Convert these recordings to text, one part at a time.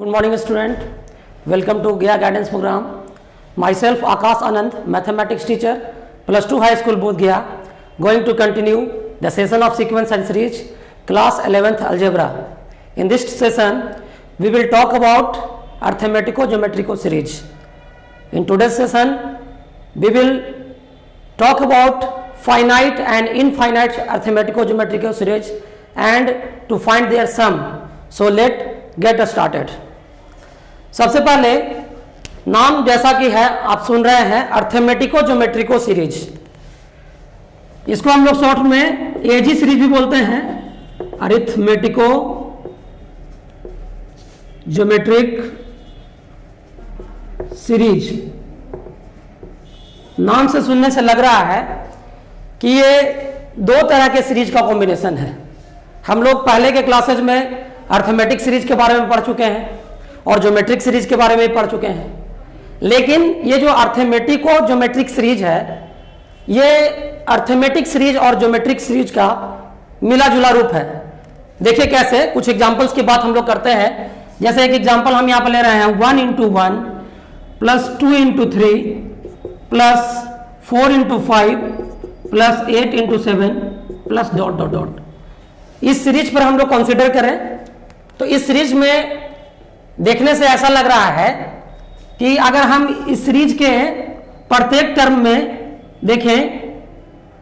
Good morning student, welcome to Gaya Guidance Program. Myself Akash Anand, mathematics teacher, plus 2 high school Bodh Gaya, going to continue the session of sequence and series, class 11th algebra. In this session, we will talk about arithmetico-geometrical series. In today's session, we will talk about finite and infinite arithmetico-geometrical series and to find their sum. So let get started. सबसे पहले नाम जैसा कि है आप सुन रहे हैं अर्थमेटिको ज्योमेट्रिको series, इसको हम लोग शॉर्ट में एजी सीरीज भी बोलते हैं, अरिथमेटिको ज्योमेट्रिक सीरीज। नाम से सुनने से लग रहा है कि ये दो तरह के सीरीज का कॉम्बिनेशन है। हम लोग पहले के क्लासेज में अर्थमेटिक सीरीज के बारे में पढ़ चुके हैं और ज्योमेट्रिक सीरीज के बारे में भी पढ़ चुके हैं, लेकिन ये जो अर्थमेटिको ज्योमेट्रिक सीरीज है, ये अर्थमेटिक सीरीज और ज्योमेट्रिक सीरीज का मिला जुला रूप है। देखिए कैसे, कुछ एग्जांपल्स की बात हम लोग करते हैं। जैसे एक एग्जांपल हम यहाँ पर ले रहे हैं 1 × 1 plus 2 × 3 plus 4 × 5 plus 8 × 7 plus dot dot dot. इस सीरीज पर हम लोग कंसिडर करें तो इस सीरीज में देखने से ऐसा लग रहा है कि अगर हम इस सीरीज के प्रत्येक टर्म में देखें,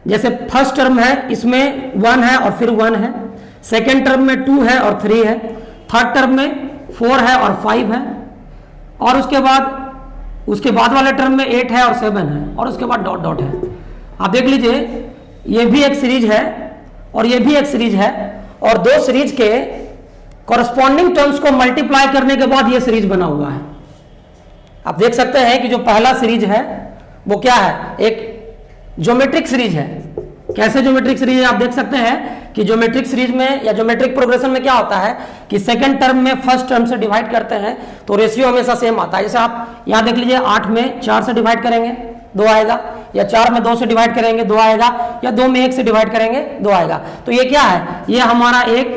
जैसे फर्स्ट टर्म है इसमें 1 है और फिर 1 है, सेकेंड टर्म में 2 है और 3 है, थर्ड टर्म में 4 है और 5 है, और उसके बाद वाले टर्म में 8 है और 7 है, और उसके बाद डॉट डॉट है। आप देख लीजिए, ये भी एक सीरीज है और ये भी एक सीरीज है, और दो सीरीज के कॉरस्पॉन्डिंग टर्म्स को मल्टीप्लाई करने के बाद ये सीरीज बना हुआ है। आप देख सकते हैं कि जो पहला सीरीज है वो क्या है, एक ज्योमेट्रिक सीरीज है। कैसे ज्योमेट्रिक सीरीज है, आप देख सकते हैं कि ज्योमेट्रिक सीरीज में या ज्योमेट्रिक प्रोग्रेशन में क्या होता है कि सेकंड टर्म में फर्स्ट टर्म से डिवाइड करते हैं तो रेशियो हमेशा सेम आता है। जैसे आप यहाँ देख लीजिए, 8 में 4 से डिवाइड करेंगे 2 आएगा, या 4 में 2 से डिवाइड करेंगे 2 आएगा, या 2 में 1 से डिवाइड करेंगे 2 आएगा। तो ये क्या है, ये हमारा एक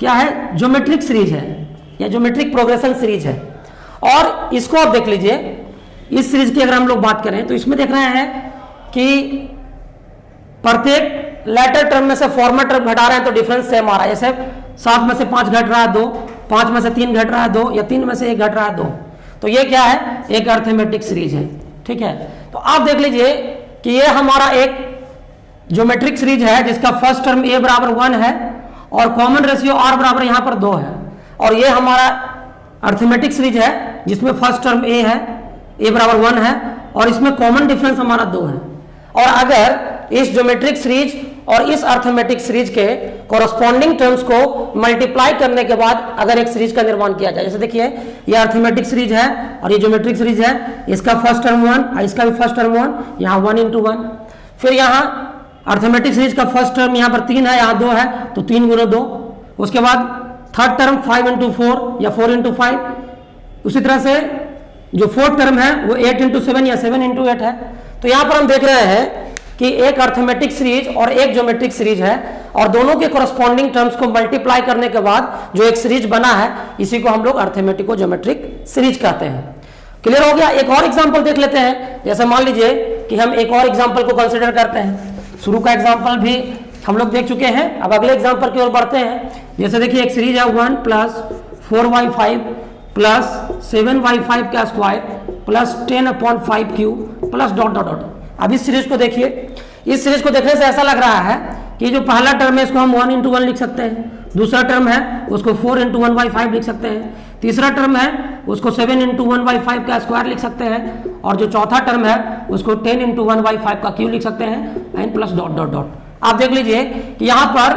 क्या है, ज्योमेट्रिक सीरीज है या ज्योमेट्रिक प्रोग्रेशन सीरीज है। और इसको आप देख लीजिए, इस सीरीज की अगर हम लोग बात करें तो इसमें देख रहे हैं कि प्रत्येक लेटर टर्म में से फॉर्मर टर्म घटा रहे हैं तो डिफरेंस सेम आ रहा है। जैसे 7 में से 5 घट रहा है 2, 5 में से 3 घट रहा है 2, या 3 में से 1 घट रहा है 2। तो ये क्या है, एक अर्थमेटिक सीरीज है। ठीक है, तो आप देख लीजिए कि ये हमारा एक ज्योमेट्रिक सीरीज है जिसका फर्स्ट टर्म a बराबर 1 है और कॉमन रेशियो r बराबर यहाँ पर 2 है, और ये हमारा अर्थमेटिक सीरीज है जिसमें फर्स्ट टर्म a है, a बराबर 1 है, और इसमें कॉमन डिफरेंस हमारा 2 है। और अगर इस ज्योमेट्रिक सीरीज और इस अर्थमेटिक सीरीज के कॉरस्पॉन्डिंग टर्म्स को मल्टीप्लाई करने के बाद अगर एक सीरीज का निर्माण किया जाए, जैसे देखिए ये अर्थमेटिक सीरीज है और ये ज्योमेट्रिक सीरीज है, इसका फर्स्ट टर्म 1 और इसका भी फर्स्ट टर्म 1, यहाँ 1 × 1, फिर यहाँ अर्थमेटिक सीरीज का फर्स्ट टर्म यहाँ पर 3 है, यहाँ 2 है, तो 3 × 2, उसके बाद थर्ड टर्म 5 × 4 या 4 × 5, उसी तरह से जो फोर्थ टर्म है वो 8 × 7 या 7 × 8 है। तो यहाँ पर हम देख रहे हैं कि एक अर्थमेटिक सीरीज और एक ज्योमेट्रिक सीरीज है, और दोनों के कॉरस्पॉन्डिंग टर्म्स को मल्टीप्लाई करने के बाद जो एक सीरीज बना है, इसी को हम लोग अर्थमेटिको ज्योमेट्रिक सीरीज कहते हैं। क्लियर हो गया। एक और एग्जाम्पल देख लेते हैं। जैसे मान लीजिए कि हम एक और एग्जाम्पल को कंसिडर करते हैं। शुरू का एग्जाम्पल भी हम लोग देख चुके हैं, अब अगले एग्जाम्पल की ओर बढ़ते हैं। जैसे देखिए एक सीरीज है 1 + 4y5 + 7y5 का square plus 10/5 plus dot dot dot. अब इस सीरीज को देखिए, इस सीरीज को देखने से ऐसा लग रहा है कि जो पहला टर्म है इसको हम 1 × 1 लिख सकते हैं, दूसरा टर्म है उसको 4 × 1/5 लिख सकते हैं, तीसरा टर्म है उसको 7 × 1/5 का स्क्वायर लिख सकते हैं, और जो चौथा टर्म है उसको 10 × 1/5 का क्यूब लिख सकते हैं, and plus dot dot dot. आप देख लीजिए कि यहाँ पर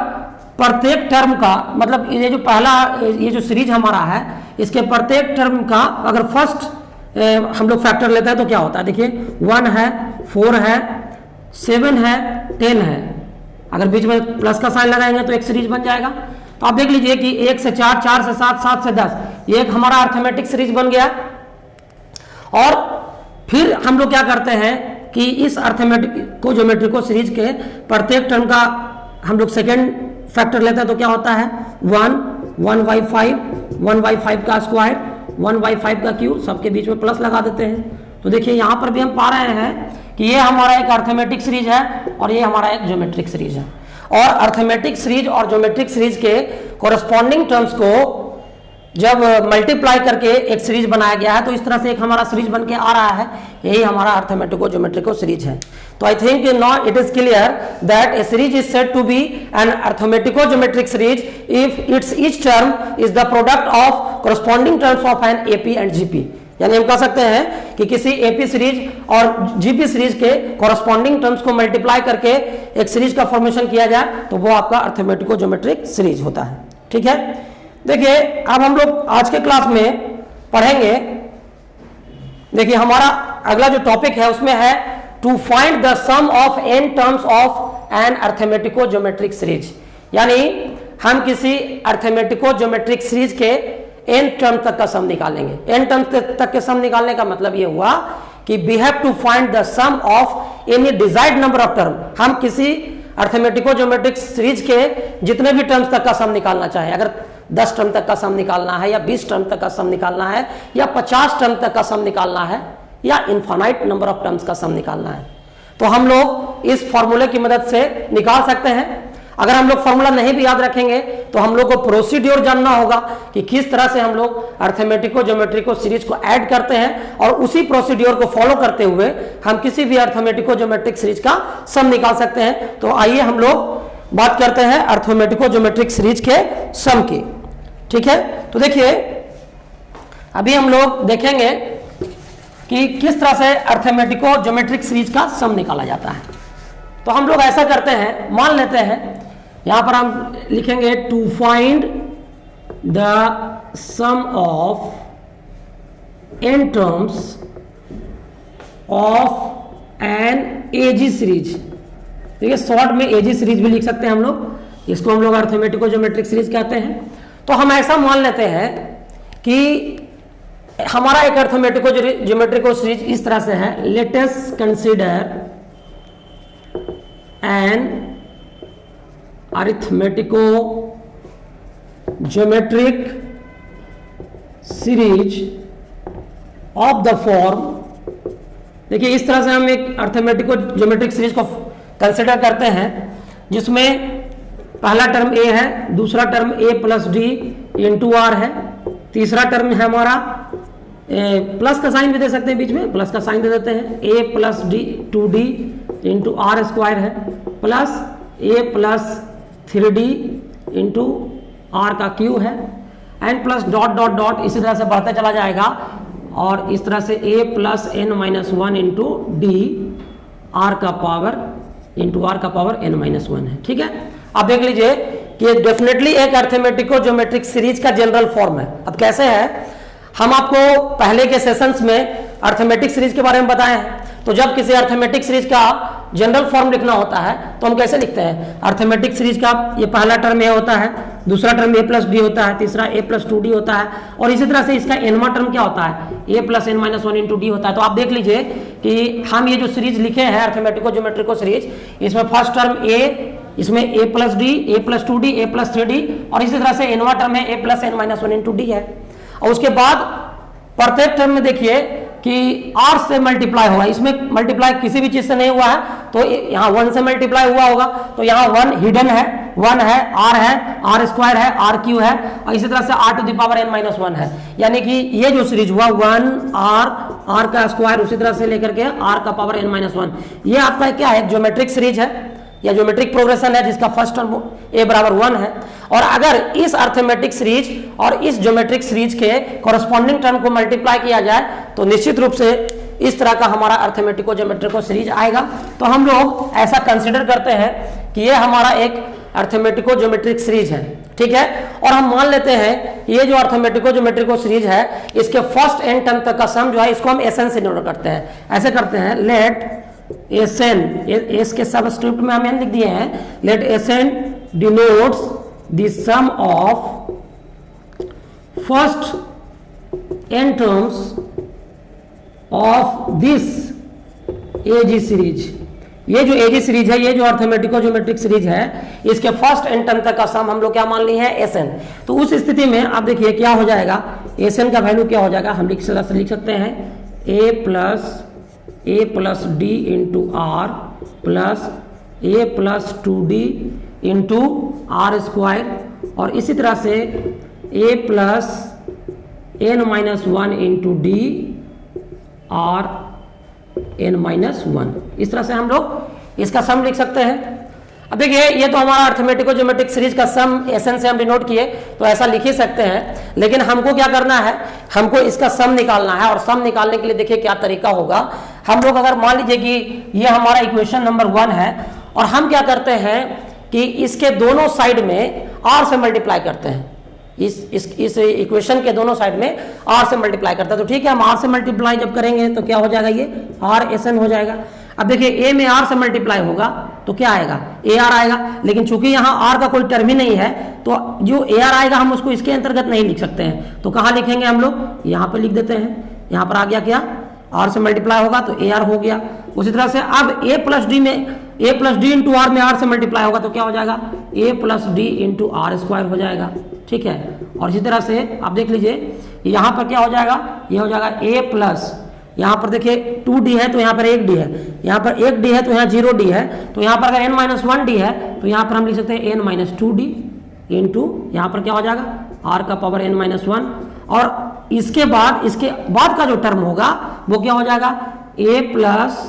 प्रत्येक टर्म का मतलब ये जो पहला ये जो सीरीज हमारा है, इसके प्रत्येक टर्म का अगर फर्स्ट हम लोग फैक्टर लेते हैं तो क्या होता है, देखिए 1 है, 4 है, 7 है, 10 है, अगर बीच में प्लस का साइन लगाएंगे तो एक सीरीज बन जाएगा। तो आप देख लीजिए कि 1 से 4, 4 से 7, 7 से 10, ये एक हमारा अर्थमेटिक सीरीज बन गया। और फिर हम लोग क्या करते हैं कि इस अर्थमेटिको ज्योमेट्रिको सीरीज के प्रत्येक टर्म का हम लोग सेकेंड फैक्टर लेते हैं तो क्या होता है 1 1/5 1/5 का स्क्वायर 1/5 का क्यूब, सबके बीच में प्लस लगा देते हैं। तो देखिए यहाँ पर भी हम पा रहे हैं कि ये हमारा एक अर्थमेटिक सीरीज है और ये हमारा एक ज्योमेट्रिक सीरीज है। और अर्थमेटिक सीरीज और ज्योमेट्रिक सीरीज के कोरस्पॉन्डिंग टर्म्स को जब मल्टीप्लाई करके एक सीरीज बनाया गया है तो इस तरह से एक हमारा सीरीज बन के आ रहा है, यही हमारा अर्थमेटिको ज्योमेट्रिको सीरीज है। तो I think now it is clear that a series is said to be an arithmetico geometric series if its each term is the product of corresponding terms of an AP and GP. यानी हम कह सकते हैं कि किसी AP series और GP series के corresponding terms को मल्टीप्लाई करके एक सीरीज का फॉर्मेशन किया जाए तो वो आपका अर्थमेटिको ज्योमेट्रिक सीरीज होता है। ठीक है, देखिए अब हम लोग आज के क्लास में पढ़ेंगे। देखिए हमारा अगला जो टॉपिक है उसमें है to find the sum of n terms of an arithmetico geometric series. यानी हम किसी अर्थमेटिको ज्योमेट्रिक सीरीज के n टर्म तक का सम निकालेंगे। n टर्म तक के सम निकालने का मतलब ये हुआ कि we have to find the sum of any desired number of term. हम किसी अर्थमेटिको ज्योमेट्रिक सीरीज के जितने भी टर्म्स तक का सम निकालना चाहे, अगर 10 टर्म तक का सम निकालना है या 20 टर्म तक का सम निकालना है या 50 टर्म तक का सम निकालना है या इनफाइनाइट नंबर ऑफ टर्म्स का सम निकालना है, तो हम लोग इस फॉर्मूले की मदद से निकाल सकते हैं। अगर हम लोग फॉर्मूला नहीं भी याद रखेंगे तो हम लोग को प्रोसीड्योर जानना होगा कि किस तरह से हम लोग अर्थमेटिको ज्योमेट्रिको सीरीज को ऐड करते हैं और उसी प्रोसीड्योर को फॉलो करते हुए हम किसी भी अर्थमेटिको ज्योमेट्रिक सीरीज का सम निकाल सकते हैं। तो आइए हम लोग बात करते हैं अर्थमेटिको ज्योमेट्रिक सीरीज के सम की। ठीक है, तो देखिए अभी हम लोग देखेंगे कि किस तरह से अर्थमेटिको ज्योमेट्रिक सीरीज का सम निकाला जाता है। तो हम लोग ऐसा करते हैं, मान लेते हैं यहां पर हम लिखेंगे to find the sum of n terms of an AG series. देखिए शॉर्ट में एजी सीरीज भी लिख सकते हैं हम लोग, इसको हम लोग अर्थमेटिको ज्योमेट्रिक सीरीज कहते हैं। तो हम ऐसा मान लेते हैं कि हमारा एक अर्थमेटिको ज्योमेट्रिको सीरीज इस तरह से है। Let us consider an arithmetico geometric series of the form. देखिए इस तरह से हम एक अर्थमेटिको ज्योमेट्रिक सीरीज को कंसिडर करते हैं जिसमें पहला टर्म a है, दूसरा term a plus d into r है, तीसरा टर्म है हमारा प्लस का साइन भी दे सकते हैं, बीच में प्लस का साइन दे देते हैं, a plus d 2d into r square है plus a plus 3d into r का क्यू है and plus dot dot dot इसी तरह से बढ़ते चला जाएगा और इस तरह से a plus n-1 into d r का पावर इंटू आर का पावर n-1 है। ठीक है, आप देख लीजिए कि डेफिनेटली एक अर्थमेटिको ज्योमेट्रिक सीरीज का जनरल फॉर्म है। अब कैसे है, हम आपको पहले के सेशंस में अर्थमेटिक सीरीज के बारे में बताए हैं। तो जब किसी अर्थमेटिक सीरीज का जनरल फॉर्म लिखना होता है तो हम कैसे लिखते हैं, अर्थमेटिक सीरीज का ये पहला टर्म ए होता है, दूसरा टर्म a प्लस डी होता है, तीसरा a प्लस 2d होता है और इसी तरह से इसका nवां टर्म क्या होता है, a plus n-1 into D होता है। तो आप देख लीजिए कि हम ये जो सीरीज लिखे हैं अर्थमेटिको ज्योमेट्रिको सीरीज, इसमें फर्स्ट टर्म a, इसमें a plus D, a plus 2d, a plus 3d और इसी तरह से nवां टर्म है a plus n-1 into D है। और उसके बाद प्रत्येक टर्म में देखिए कि r से मल्टीप्लाई होगा, इसमें मल्टीप्लाई किसी भी चीज से नहीं हुआ है तो यहाँ 1 से मल्टीप्लाई हुआ होगा, तो यहाँ 1 हिडन है, 1 है, r है, r स्क्वायर है, r क्यू है और इसी तरह से r to the power n-1 है। यानी कि ये जो सीरीज हुआ 1 r का स्क्वायर उसी तरह से लेकर के r का पावर n-1, ये आपका क्या है, ज्योमेट्रिक सीरीज है या ज्योमेट्रिक प्रोग्रेशन है जिसका फर्स्ट टर्म a बराबर 1 है। और अगर इस अर्थमेटिक सीरीज और इस ज्योमेट्रिक सीरीज के कॉरस्पॉन्डिंग टर्म को मल्टीप्लाई किया जाए तो निश्चित रूप से इस तरह का हमारा अर्थमेटिको ज्योमेट्रिको सीरीज आएगा। तो हम लोग ऐसा कंसिडर करते हैं कि ये हमारा एक अर्थमेटिको ज्योमेट्रिक सीरीज है। ठीक है, और हम मान लेते हैं ये जो अर्थमेटिको ज्योमेट्रिको सीरीज है इसके फर्स्ट n टर्म तक का सम जो है इसको हम Sn से डिनोट करते हैं। ऐसे करते हैं, लेट Sn, एस के सबस्क्रिप्ट में हम n लिख दिए हैं, let Sn denotes the sum of first n terms of this AG series. ये जो एजी सीरीज है, ये जो अर्थमेटिको ज्योमेट्रिक सीरीज है, इसके फर्स्ट एन टर्म तक का सम हम लोग क्या मान ली है, एस एन। तो उस स्थिति में आप देखिए क्या हो जाएगा, एस एन का वैल्यू क्या हो जाएगा, हम लिख सकते हैं a plus d into r plus a plus 2d into r square, और इसी तरह से a plus n minus 1 into d r n minus 1। इस तरह से हम लोग इसका सम लिख सकते हैं। अब देखिए ये तो हमारा अर्थमेटिको ज्योमेट्रिक सीरीज का सम एसएन से हम डिनोट किए, तो ऐसा लिख ही सकते हैं, लेकिन हमको क्या करना है, हमको इसका सम निकालना है। और सम निकालने के लिए देखिए क्या तरीका होगा। हम लोग अगर मान लीजिए कि ये हमारा इक्वेशन नंबर 1 है, और हम क्या करते हैं कि इसके दोनों साइड में r से मल्टीप्लाई करते हैं, इस इक्वेशन के दोनों साइड में r से मल्टीप्लाई करता है। तो ठीक है, हम r से मल्टीप्लाई जब करेंगे तो क्या हो जाएगा, ये r एस हो जाएगा। अब देखिए a में r से मल्टीप्लाई होगा तो क्या आएगा, ar आएगा, लेकिन चूंकि यहाँ r का कोई टर्म ही नहीं है तो जो ar आएगा हम उसको इसके अंतर्गत नहीं लिख सकते हैं। तो कहाँ लिखेंगे हम लोग, यहाँ पर लिख देते हैं। यहाँ पर आ गया क्या, r से मल्टीप्लाई होगा तो ar हो गया। उसी तरह से अब a प्लस डी में a plus d into r में r से मल्टीप्लाई होगा तो क्या हो जाएगा, a plus d into r square हो जाएगा। ठीक है, और इसी तरह से आप देख लीजिए यहाँ पर क्या हो जाएगा, ये हो जाएगा a प्लस, यहाँ पर देखिए 2d है तो यहाँ पर 1d है, यहाँ पर 1d है तो यहाँ 0d है, तो यहाँ पर अगर n माइनस 1d है तो यहाँ पर हम लिख सकते हैं n माइनस 2d इंटू यहाँ पर क्या हो जाएगा r का पावर n माइनस 1, और इसके बाद का जो टर्म होगा वो क्या हो जाएगा, a plus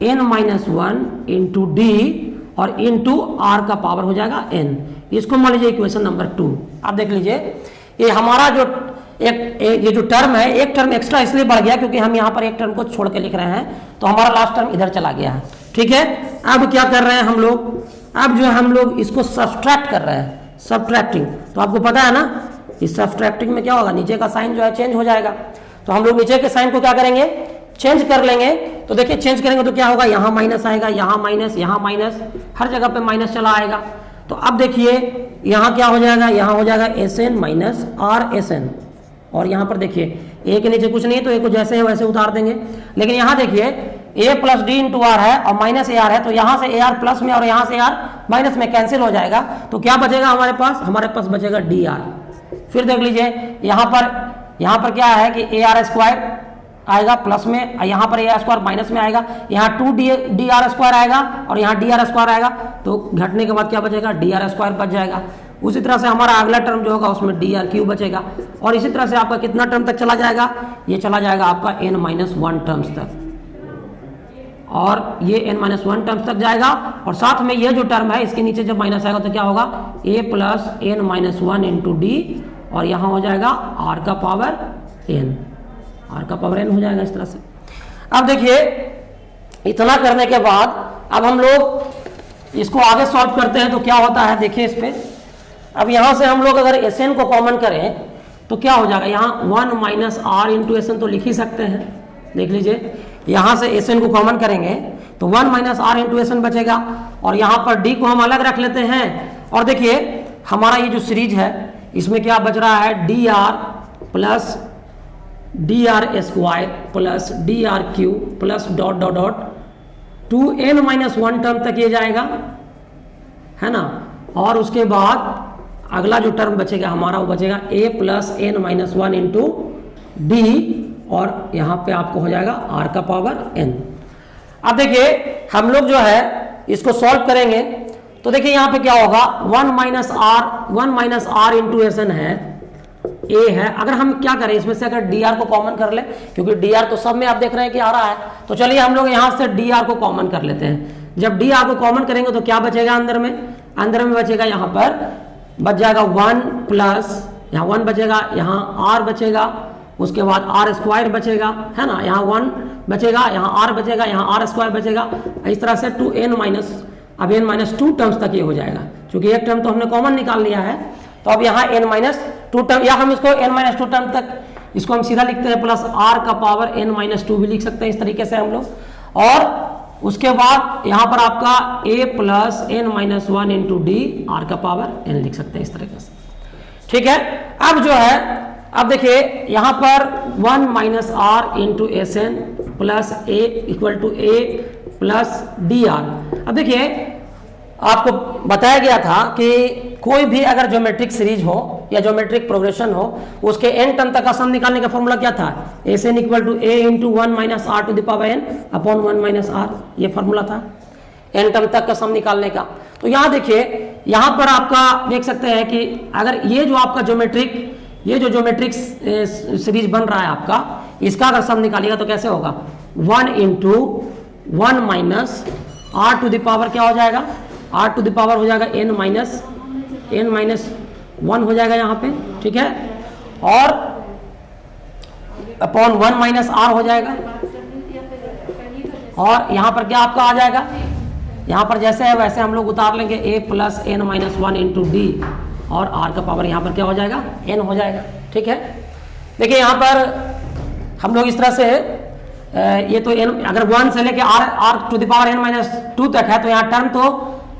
n minus 1 into d और इंटू आर का पावर हो जाएगा n। इसको मान लीजिए इक्वेशन नंबर 2। आप देख लीजिए ये हमारा जो ये जो टर्म है, एक टर्म एक्स्ट्रा इसलिए बढ़ गया क्योंकि हम यहाँ पर एक टर्म को छोड़ के लिख रहे हैं, तो हमारा लास्ट टर्म इधर चला गया है। ठीक है, अब क्या कर रहे हैं हम लोग, अब जो है हम लोग इसको सब्सट्रैक्ट कर रहे हैं, सब्सट्रैक्टिंग। तो आपको पता है ना, इस सब्सट्रैक्टिंग में क्या होगा, नीचे का साइन जो है चेंज हो जाएगा। तो हम लोग नीचे के साइन को क्या करेंगे, चेंज कर लेंगे। तो देखिए चेंज करेंगे तो क्या होगा, यहाँ माइनस आएगा, यहाँ माइनस, हर जगह पे माइनस चला आएगा। तो अब देखिए यहाँ क्या हो जाएगा, यहाँ हो जाएगा s n minus r s n, और यहाँ पर देखिए ए के नीचे कुछ नहीं तो ए को जैसे है वैसे उतार देंगे। लेकिन यहाँ देखिए ए प्लस डी इंटू आर है और माइनस ए आर है, तो यहाँ से ए आर प्लस में और यहाँ से आर माइनस में कैंसिल हो जाएगा। तो क्या बचेगा हमारे पास बचेगा डी आर। फिर देख लीजिए यहाँ पर क्या है कि ए आर स्क्वायर आएगा प्लस में, यहाँ पर ए आर स्क्वायर माइनस में आएगा, यहाँ 2 डी आर स्क्वायर आएगा और यहाँ डी आर स्क्वायर आएगा। तो घटने के बाद क्या बचेगा, डी आर स्क्वायर बच जाएगा। उसी तरह से हमारा अगला टर्म जो होगा उसमें डी आर क्यू बचेगा। और इसी तरह से आपका कितना टर्म तक चला जाएगा, ये चला जाएगा आपका n माइनस 1 टर्म्स तक, और ये n माइनस 1 टर्म्स तक जाएगा। और साथ में ये जो टर्म है इसके नीचे जब माइनस आएगा तो क्या होगा, a plus n minus 1 into d, और यहाँ हो जाएगा r का पावर n हो जाएगा इस तरह से। अब देखिए इतना करने के बाद अब हम लोग इसको आगे सॉल्व करते हैं तो क्या होता है, देखिए इस पे। अब यहाँ से हम लोग अगर एस एन को कॉमन करें तो क्या हो जाएगा, यहाँ 1 minus r into s n तो लिख ही सकते हैं। देख लीजिए यहाँ से एस एन को कॉमन करेंगे तो 1 minus r into s n बचेगा, और यहाँ पर डी को हम अलग रख लेते हैं। और देखिए हमारा ये जो सीरीज है इसमें क्या बच रहा है, D R plus d are square plus d are Q plus dot dot dot 2n minus 1 term तक ये जाएगा, है ना। और उसके बाद अगला जो टर्म बचेगा हमारा वो बचेगा a plus n minus 1 into d, और यहाँ पे आपको हो जाएगा r का पावर n। अब देखिए हम लोग जो है इसको सॉल्व करेंगे तो देखिए यहाँ पे क्या होगा, 1 minus r into s n है, a है। अगर हम क्या करें इसमें से अगर dr को कॉमन कर ले, क्योंकि dr तो सब में आप देख रहे हैं कि आ रहा है, तो चलिए हम लोग यहाँ से dr को कॉमन कर लेते हैं। जब dr को कॉमन करेंगे तो क्या बचेगा, अंदर में बचेगा, यहाँ पर बच जाएगा 1 प्लस, यहाँ 1 बचेगा, यहाँ r बचेगा, उसके बाद r स्क्वायर बचेगा, है ना, यहाँ 1 बचेगा, यहाँ r बचेगा, यहाँ r स्क्वायर बचेगा। इस तरह से 2n माइनस, अब n माइनस 2 टर्म्स तक ये हो जाएगा, क्योंकि एक टर्म तो हमने कॉमन निकाल लिया है। तो अब यहाँ n माइनस 2 टर्म, या हम इसको n माइनस 2 टर्म तक इसको हम सीधा लिखते हैं, प्लस r का पावर n माइनस 2 भी लिख सकते हैं इस तरीके से हम लोग। और उसके बाद यहाँ पर आपका a plus n minus 1 into d, r का पावर n लिख सकते हैं इस तरीके से। ठीक है, अब जो है अब देखिए यहाँ पर 1 minus r into s n plus a equal to a plus d r. अब देखिए आपको बताया गया था कि कोई भी अगर ज्योमेट्रिक सीरीज हो या ज्योमेट्रिक प्रोग्रेशन हो उसके एन टर्म तक का सम निकालने का फॉर्मूला क्या था, s n equal to a into 1 minus r to the power n upon 1 minus r, ये फॉर्मूला था एन टर्म तक का सम निकालने का। तो यहाँ देखिए यहाँ पर आपका देख सकते हैं कि अगर ये जो आपका ज्योमेट्रिक सीरीज बन रहा है आपका, इसका अगर सम निकालिएगा तो कैसे होगा, 1 into 1 minus r to the power क्या हो जाएगा, आर टू द पावर हो जाएगा n माइनस 1 हो जाएगा यहाँ पे, ठीक है, और अपॉन 1 माइनस आर हो जाएगा। और यहाँ पर क्या आपका आ जाएगा, यहाँ पर जैसे है वैसे हम लोग उतार लेंगे a plus n minus 1 into d, और r का पावर यहाँ पर क्या हो जाएगा, n हो जाएगा, ठीक है। देखिए यहाँ पर हम लोग इस तरह से ये तो n अगर 1 से लेके r to the power n minus 2 तक है तो यहाँ टर्म तो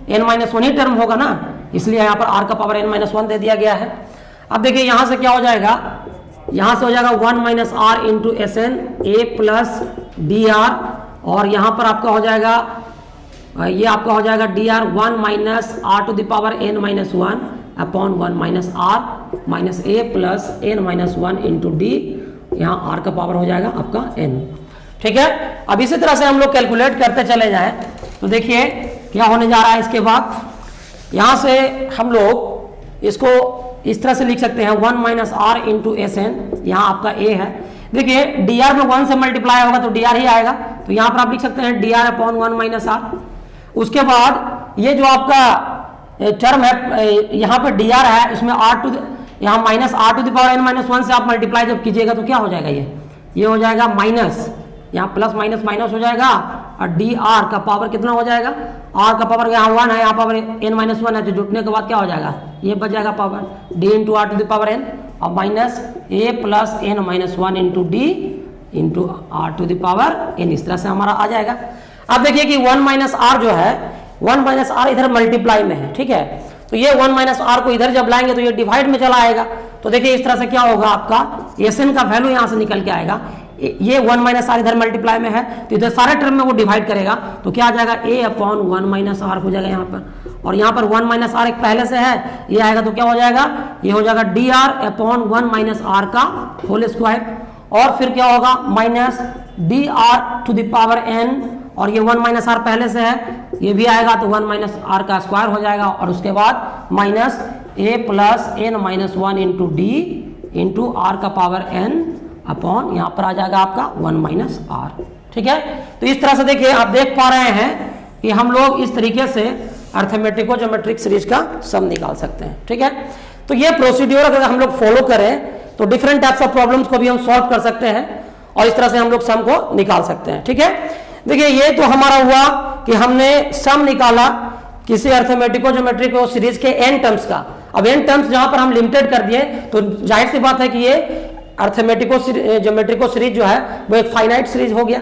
n माइनस 1 ही टर्म होगा ना, इसलिए यहाँ पर r का पावर n माइनस 1 दे दिया गया है। अब देखिए यहाँ से क्या हो जाएगा, यहाँ से हो जाएगा 1 minus r into s n a plus d r, और यहाँ पर आपका हो जाएगा ये आपका हो जाएगा d r 1 minus r to the power n minus 1 upon 1 minus r minus a plus n minus 1 into d, यहाँ r का पावर हो जाएगा आपका n, ठीक है। अब इसी तरह से हम लोग कैलकुलेट करते चले जाएं तो देखिए क्या होने जा रहा है। इसके बाद यहाँ से हम लोग इसको इस तरह से लिख सकते हैं 1 minus r into s n, यहाँ आपका a है। देखिए डी आर में 1 से मल्टीप्लाई होगा तो डी आर ही आएगा, तो यहाँ पर आप लिख सकते हैं d r upon 1 minus r. उसके बाद ये जो आपका टर्म है यहाँ पर डी आर है, इसमें आर टू यहाँ minus r to the power n minus 1 से आप मल्टीप्लाई जब कीजिएगा तो क्या हो जाएगा, ये हो जाएगा माइनस, यहाँ प्लस माइनस माइनस हो जाएगा, और डी आर का पावर कितना हो जाएगा, आर का पावर यहाँ 1 है, यहाँ पावर एन माइनस 1 है, तो जुटने के बाद क्या हो जाएगा, ये बच जाएगा power d into r to the power n, और minus a plus n minus 1 into d into r to the power n, इस तरह से हमारा आ जाएगा। अब देखिए कि 1 माइनस आर जो है 1 माइनस आर इधर मल्टीप्लाई में है, ठीक है, तो ये 1 माइनस आर को इधर जब लाएंगे तो ये डिवाइड में चला आएगा, तो देखिए इस तरह से क्या होगा आपका एस एन का वैल्यू यहाँ से निकल के आएगा, ये 1 माइनस आर इधर मल्टीप्लाई में है तो इधर सारे टर्म में वो डिवाइड करेगा तो क्या आ जाएगा a अपॉन 1 माइनस आर हो जाएगा यहाँ पर, और यहाँ पर 1 माइनस आर एक पहले से है, ये आएगा तो क्या हो जाएगा, ये हो जाएगा d r upon 1 minus r का होल स्क्वायर, और फिर क्या होगा minus d r to the power n, और ये 1 माइनस आर पहले से है, ये भी आएगा तो 1 माइनस आर का स्क्वायर हो जाएगा, और उसके बाद minus a plus n minus 1 into d into r का पावर एन अपॉन यहाँ पर आ जाएगा आपका 1 माइनस आर, ठीक है। तो इस तरह से देखिए आप देख पा रहे हैं कि हम लोग इस तरीके से अर्थमेटिको ज्योमेट्रिक सीरीज का सम निकाल सकते हैं, ठीक है। तो ये प्रोसीड्यूर अगर हम लोग फॉलो करें तो डिफरेंट टाइप्स ऑफ प्रॉब्लम्स को भी हम सॉल्व कर सकते हैं, और इस तरह से हम लोग सम को निकाल सकते हैं, ठीक है। देखिए ये तो हमारा हुआ कि हमने सम निकाला किसी अर्थमेटिको ज्योमेट्रिको सीरीज के एन टर्म्स का। अब एन टर्म्स जहां पर हम लिमिटेड कर दिए तो जाहिर सी बात है कि ये अर्थमेटिको ज्योमेट्रिको सीरीज जो है वो एक फाइनाइट सीरीज हो गया।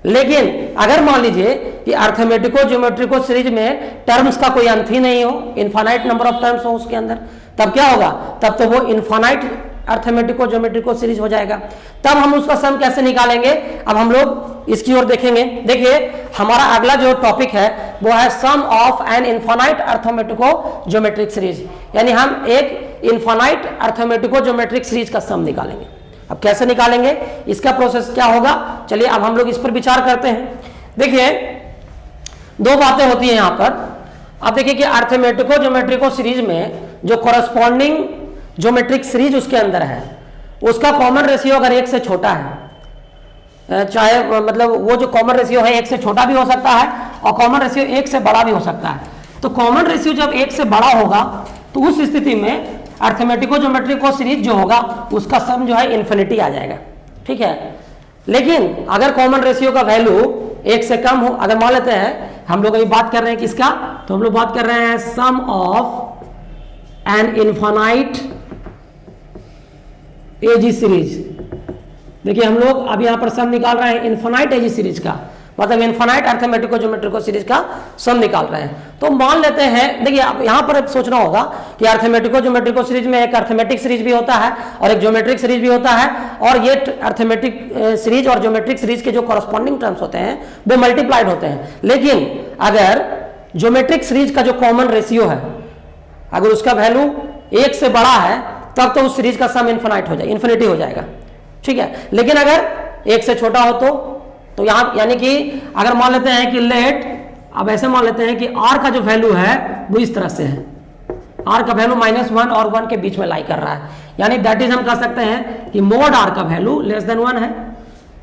लेकिन अगर मान लीजिए कि अर्थमेटिको ज्योमेट्रिको सीरीज में टर्म्स का कोई अंत ही नहीं हो, इनफाइनाइट नंबर ऑफ टर्म्स हो उसके अंदर, तब क्या होगा, तब तो वो इनफाइनाइट अर्थमेटिको ज्योमेट्रिको सीरीज हो जाएगा। तब हम उसका सम कैसे निकालेंगे, अब हम लोग इसकी ओर देखेंगे। देखिए हमारा अगला जो टॉपिक है वो है sum of an infinite arithmetico geometric series, यानी हम एक इनफाइनाइट अर्थमेटिको ज्योमेट्रिक सीरीज का सम निकालेंगे। अब कैसे निकालेंगे, इसका प्रोसेस क्या होगा, चलिए अब हम लोग इस पर विचार करते हैं। देखिए दो बातें होती हैं यहाँ पर। अब देखिए कि अर्थमेटिको ज्योमेट्रिको सीरीज में जो कॉरस्पॉन्डिंग ज्योमेट्रिक सीरीज उसके अंदर है उसका कॉमन रेशियो अगर 1 से छोटा है, चाहे मतलब वो जो कॉमन रेशियो है 1 से छोटा भी हो सकता है और कॉमन रेशियो 1 से बड़ा भी हो सकता है। तो कॉमन रेशियो जब 1 से बड़ा होगा तो उस स्थिति में अर्थमेटिको ज्योमेट्रिको सीरीज जो होगा उसका सम जो है इन्फिनिटी आ जाएगा, ठीक है। लेकिन अगर कॉमन रेशियो का वैल्यू 1 से कम हो, अगर मान लेते हैं हम लोग अभी बात कर रहे हैं किसका, तो हम लोग बात कर रहे हैं sum of an infinite AG series. देखिए हम लोग अब यहां पर सम निकाल रहे हैं इनफाइनाइट एजी सीरीज का, मतलब इन्फिनाइट अर्थमेटिको ज्योमेट्रिको सीरीज का सम निकाल रहे हैं। तो मान लेते हैं, देखिए आप यहाँ पर सोचना होगा कि अर्थमेटिको ज्योमेट्रिको सीरीज में एक अर्थमेटिक सीरीज भी होता है और एक ज्योमेट्रिक सीरीज भी होता है, और ये अर्थमेटिक सीरीज और ज्योमेट्रिक सीरीज के जो कॉरस्पॉन्डिंग टर्म्स होते हैं वो मल्टीप्लाइड होते हैं। लेकिन अगर ज्योमेट्रिक सीरीज का जो कॉमन रेशियो है अगर उसका वैल्यू 1 से बड़ा है तब तो उस सीरीज का सम इन्फिनिटी हो जाएगा, ठीक है। लेकिन अगर 1 से छोटा हो तो यहाँ यानी कि अगर मान लेते हैं कि लेट, अब ऐसे मान लेते हैं कि r का जो वैल्यू है वो इस तरह से है, r का वैल्यू -1 और 1 के बीच में लाई कर रहा है, यानी दैट इज हम कह सकते हैं कि मोड r का वैल्यू लेस देन 1 है।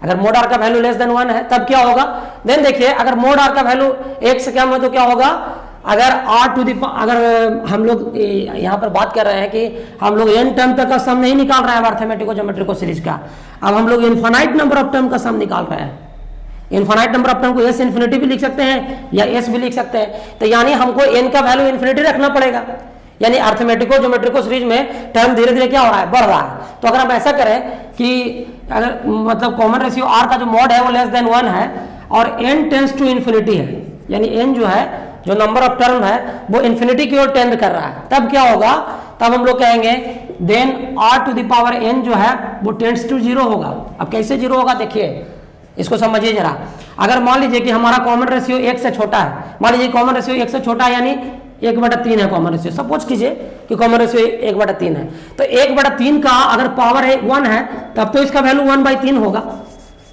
अगर मोड r का वैल्यू लेस देन 1 है तब क्या होगा, देन देखिए अगर मोड r का वैल्यू 1 से कम है तो क्या होगा, अगर अगर हम लोग यहाँ पर बात कर रहे हैं कि हम लोग n टर्म तक का सम नहीं निकाल रहे हैं अर्थमेटिको ज्योमेट्रिको सीरीज का, अब हम लोग इनफाइनाइट नंबर ऑफ टर्म का सम निकाल रहे हैं। इनफाइनाइट नंबर ऑफ टर्म को s इन्फिनिटी भी लिख सकते हैं या s भी लिख सकते हैं, तो यानी हमको n का वैल्यू इन्फिनिटी रखना पड़ेगा, यानी अर्थमेटिको ज्योमेट्रिको सीरीज में टर्म धीरे धीरे क्या हो रहा है, बढ़ रहा है। तो अगर हम ऐसा करें कि अगर मतलब कॉमन रेशियो r का जो मॉड है वो लेस देन 1 है और n टेंड्स टू इन्फिनिटी है, यानी n जो है जो नंबर ऑफ टर्म है वो इन्फिनिटी की ओर टेंड कर रहा है, तब क्या होगा, तब हम लोग कहेंगे then r to the power n जो है वो टेंड्स टू 0 होगा। अब कैसे 0 होगा देखिए, इसको समझिए जरा। अगर मान लीजिए कि हमारा कॉमन रेशियो 1 से छोटा है, मान लीजिए कॉमन रेशियो 1 से छोटा है यानी 1/3 है कॉमन रेशियो, सपोज कीजिए कि कॉमन रेशियो 1/3 है, तो 1/3 का अगर पावर 1 है तब तो इसका वैल्यू 1/3 होगा,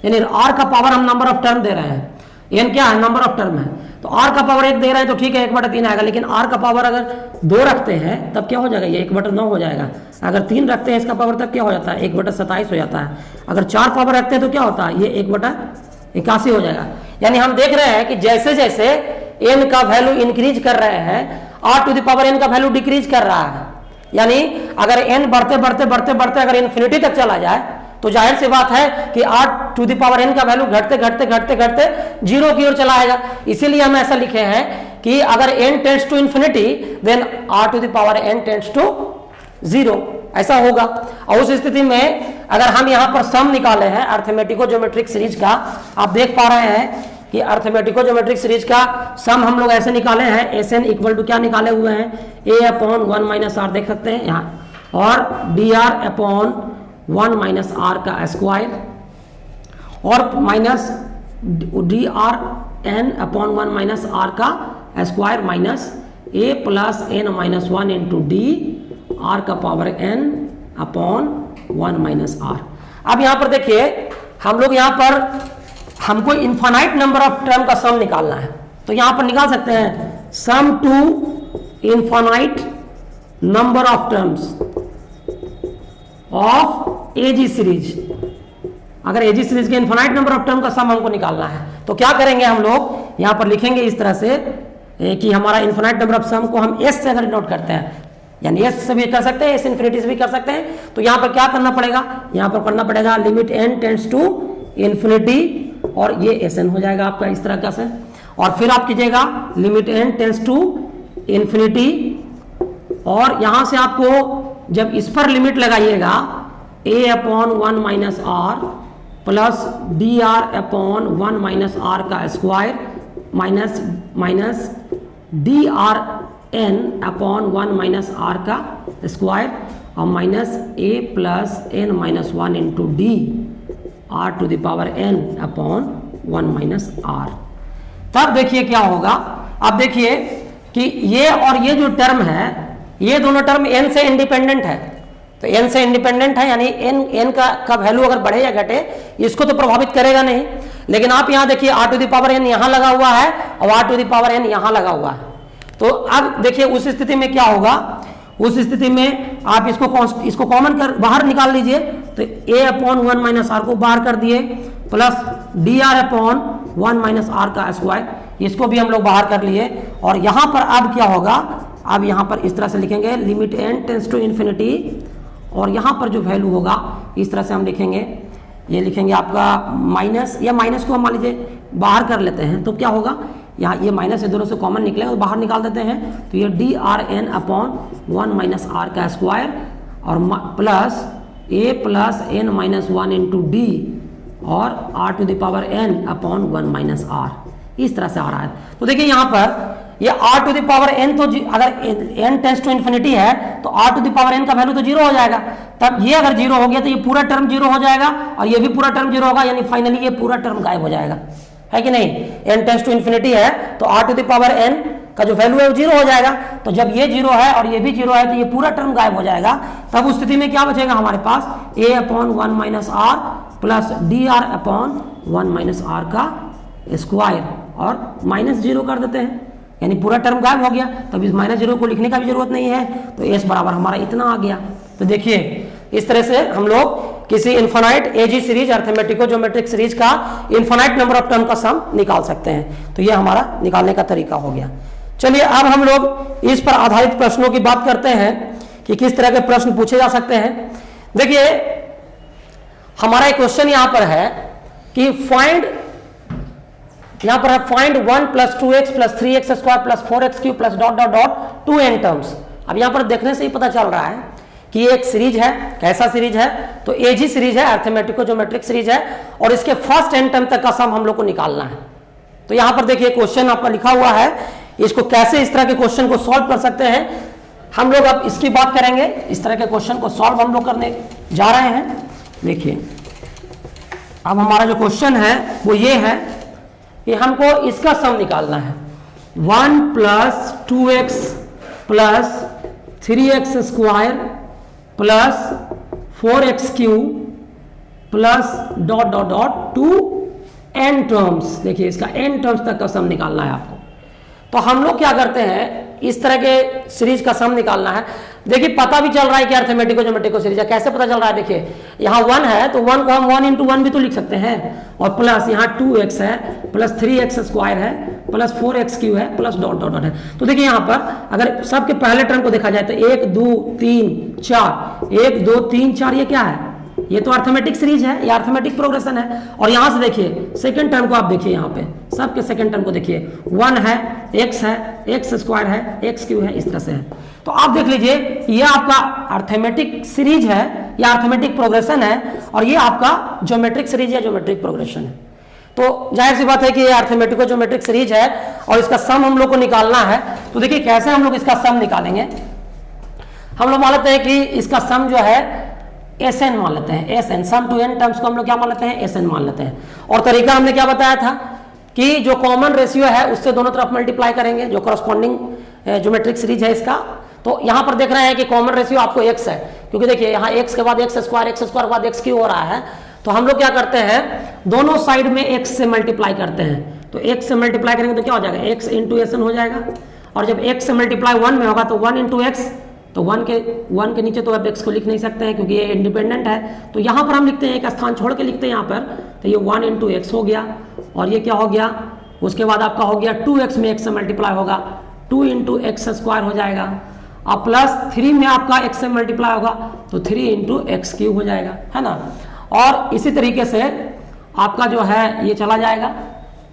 यानी r का पावर हम नंबर ऑफ टर्म दे रहे हैं, n क्या है, नंबर ऑफ टर्म है, तो r का पावर 1 दे रहे हैं तो ठीक है 1/3 आएगा, लेकिन r का पावर अगर 2 रखते हैं तब क्या हो जाएगा, ये 1/9 हो जाएगा। अगर 3 रखते हैं इसका पावर तब क्या हो जाता है, 1/27 हो जाता है। अगर 4 पावर रखते हैं तो क्या होता है, ये 1/81 हो जाएगा। यानी हम देख रहे हैं कि जैसे जैसे n का वैल्यू इंक्रीज कर रहे हैं r to the power n का वैल्यू डिक्रीज कर रहा है, यानी अगर n बढ़ते बढ़ते बढ़ते बढ़ते अगर इन्फिनिटी तक चला जाए तो जाहिर सी बात है कि r to the power n का वैल्यू घटते घटते घटते घटते 0 की ओर चला आएगा। इसीलिए हम ऐसा लिखे हैं कि अगर n tends to infinity then r to the power n tends to 0, ऐसा होगा। और उस स्थिति में अगर हम यहाँ पर सम निकाले हैं अर्थमेटिको ज्योमेट्रिक सीरीज का, आप देख पा रहे हैं कि अर्थमेटिको ज्योमेट्रिक सीरीज का सम हम लोग ऐसे निकाले हैं, Sn इक्वल टू क्या निकाले हुए हैं, a/1 - r देख सकते हैं यहाँ, और dr/1 - r का स्क्वायर और माइनस drn/1 - r का square minus a+n-1 into d r का पावर n/1 - r। अब यहाँ पर देखिए हम लोग यहाँ पर हमको इनफाइनाइट नंबर ऑफ टर्म का सम निकालना है, तो यहाँ पर निकाल सकते हैं sum to infinite number of terms of AG series. अगर एजी सीरीज के इनफाइनाइट नंबर ऑफ टर्म का सम हमको निकालना है तो क्या करेंगे, हम लोग यहाँ पर लिखेंगे इस तरह से कि हमारा इनफाइनाइट नंबर ऑफ सम को हम s से अगर नोट करते हैं, यानी s से भी कर सकते हैं, s इन्फिनिटी से भी कर सकते हैं, तो यहाँ पर क्या करना पड़ेगा, यहाँ पर करना पड़ेगा limit n tends to infinity और ये Sn हो जाएगा आपका इस तरह का से, और फिर आप कीजिएगा limit n tends to infinity, और यहाँ से आपको जब इस पर लिमिट लगाइएगा a/1 - r plus dr/1 - r का स्क्वायर माइनस drn/1 - r का स्क्वायर और minus a+n-1 into d r to the power n/1 - r। तब देखिए क्या होगा, अब देखिए कि ये और ये जो टर्म है ये दोनों टर्म n से इंडिपेंडेंट है, तो n से इंडिपेंडेंट है यानी n का वैल्यू अगर बढ़े या घटे इसको तो प्रभावित करेगा नहीं। लेकिन आप यहाँ देखिए r to the power n यहाँ लगा हुआ है और r to the power n यहाँ लगा हुआ है, तो अब देखिए उस स्थिति में क्या होगा, उस स्थिति में आप इसको कॉमन कर बाहर निकाल लीजिए, तो a/1 - r को बाहर कर दिए प्लस dr/1 - r का स्क्वायर, इसको भी हम लोग बाहर कर लिए, और यहाँ पर अब क्या होगा, अब यहाँ पर इस तरह से लिखेंगे limit n tends to infinity, और यहाँ पर जो वैल्यू होगा इस तरह से हम लिखेंगे, ये लिखेंगे आपका माइनस, या माइनस को हम मान लीजिए बाहर कर लेते हैं तो क्या होगा, यहाँ ये माइनस ये दोनों से कॉमन निकलेगा तो बाहर निकाल देते हैं, तो ये drn/1 - r का स्क्वायर और प्लस a+n-1 इंटू d और r to the power n upon 1 minus r, इस तरह से आ रहा है। तो देखिए यहाँ पर ये r to the power n, तो अगर n टेंस टू इन्फिनिटी है तो r to the power n का वैल्यू तो जीरो हो जाएगा। तब ये अगर जीरो हो गया तो ये पूरा टर्म जीरो हो जाएगा और ये भी पूरा टर्म जीरो होगा, यानी फाइनली ये पूरा टर्म गायब हो जाएगा, है कि नहीं। n टेंस टू इन्फिनिटी है तो r to the power n का जो वैल्यू है वो जीरो हो जाएगा। तो जब ये जीरो है और ये भी जीरो है तो ये पूरा टर्म गायब हो जाएगा। तब उस स्थिति में क्या बचेगा हमारे पास, a upon 1 minus r plus d r upon 1 minus r का स्क्वायर, और माइनस जीरो कर देते हैं, यानी पूरा टर्म गायब हो गया। तब इस माइनस जीरो को लिखने का भी जरूरत नहीं है, तो s बराबर हमारा इतना आ गया। तो देखिए इस तरह से हम लोग किसी इन्फिनाइट एजी सीरीज अर्थमेटिको ज्योमेट्रिक सीरीज का इन्फिनाइट नंबर ऑफ टर्म का सम निकाल सकते हैं। तो ये हमारा निकालने का तरीका हो गया। चलिए अब हम लोग इस पर आधारित प्रश्नों की बात करते हैं कि किस तरह के प्रश्न पूछे जा सकते हैं। देखिए हमारा एक क्वेश्चन यहां पर है कि फाइंड, यहां पर है find 1 plus 2x plus 3x square plus 4x cube plus dot dot dot 2n terms. अब यहां पर देखने से ही पता चल रहा है कि ये एक सीरीज है। कैसा सीरीज है, तो एजी सीरीज है, अर्थमेटिको ज्योमेट्रिक सीरीज है, और इसके फर्स्ट n टर्म तक का सम हम लोग को निकालना है। तो यहां पर देखिए क्वेश्चन आपका लिखा हुआ है, इसको कैसे इस तरह के क्वेश्चन को सॉल्व कर सकते हैं हम लोग अब इसकी बात करेंगे। इस तरह के क्वेश्चन को सॉल्व हम लोग करने जा रहे हैं। देखिए अब हमारा जो क्वेश्चन है वो ये है कि हमको इसका सम निकालना है। 1 plus 2x plus 3x square plus 4x cube plus dot dot dot 2n terms. देखिए इसका n टर्म्स तक का सम निकालना है आपको। तो हम लोग क्या करते हैं, इस तरह के सीरीज का सम निकालना है। देखिए पता भी चल रहा है कि अर्थमेटिको ज्योमेट्रिको सीरीज है। कैसे पता चल रहा है, देखिए यहाँ 1 है तो 1 को हम 1 इंटू 1 भी तो लिख सकते हैं, और प्लस यहाँ 2x है प्लस 3x स्क्वायर है प्लस 4x क्यू है प्लस डॉट डॉट डॉट है। तो देखिए यहाँ पर अगर सबके पहले टर्म को देखा जाए तो 1 2 3 4, 1 2 3 4, ये क्या है, ये तो अर्थमेटिक सीरीज है, ये अर्थमेटिक प्रोग्रेशन है। और यहां से देखिए सेकंड टर्म को आप देखिए, यहाँ पे सबके सेकंड टर्म को देखिए, 1 है, x है, x स्क्वायर है, x क्यू है, इस तरह से है। तो आप देख लीजिए ये आपका अर्थमेटिक सीरीज है या अर्थमेटिक प्रोग्रेशन है, और ये आपका ज्योमेट्रिक सीरीज या ज्योमेट्रिक प्रोग्रेशन है। तो जाहिर सी बात है कि ये अर्थमेटिको ज्योमेट्रिक सीरीज है और इसका सम हम लोग को निकालना है। तो देखिए कैसे हम लोग इसका सम निकालेंगे। हम लोग मान लेते हैं कि इसका सम जो है Sn मान लेते हैं, Sn sum to n terms को हम लोग क्या मान लेते हैं, Sn मान लेते हैं। और तरीका हमने क्या बताया था कि जो कॉमन रेशियो है उससे दोनों तरफ मल्टीप्लाई करेंगे, जो करस्पॉन्डिंग ज्योमेट्रिक सीरीज है इसका। तो यहाँ पर देख रहे हैं कि कॉमन रेशियो आपको x है, क्योंकि देखिए यहाँ x के बाद x स्क्वायर के बाद x क्यू हो रहा है। तो हम लोग क्या करते हैं, दोनों साइड में x से मल्टीप्लाई करते हैं। तो x से मल्टीप्लाई करेंगे तो क्या हो जाएगा, x इंटू Sn हो जाएगा। और जब x से मल्टीप्लाई 1 में होगा तो 1 इंटू x, तो 1 के नीचे तो आप x को लिख नहीं सकते हैं क्योंकि ये इंडिपेंडेंट है। तो यहाँ पर हम लिखते हैं, एक स्थान छोड़ के लिखते हैं यहाँ पर। तो ये 1 इंटू एक्स हो गया, और ये क्या हो गया, उसके बाद आपका हो गया 2x में x से मल्टीप्लाई होगा, 2 इंटू एक्स स्क्वायर हो जाएगा। अब प्लस 3 में आपका x से मल्टीप्लाई होगा तो 3 इंटू एक्स क्यूब हो जाएगा, है ना। और इसी तरीके से आपका जो है ये चला जाएगा।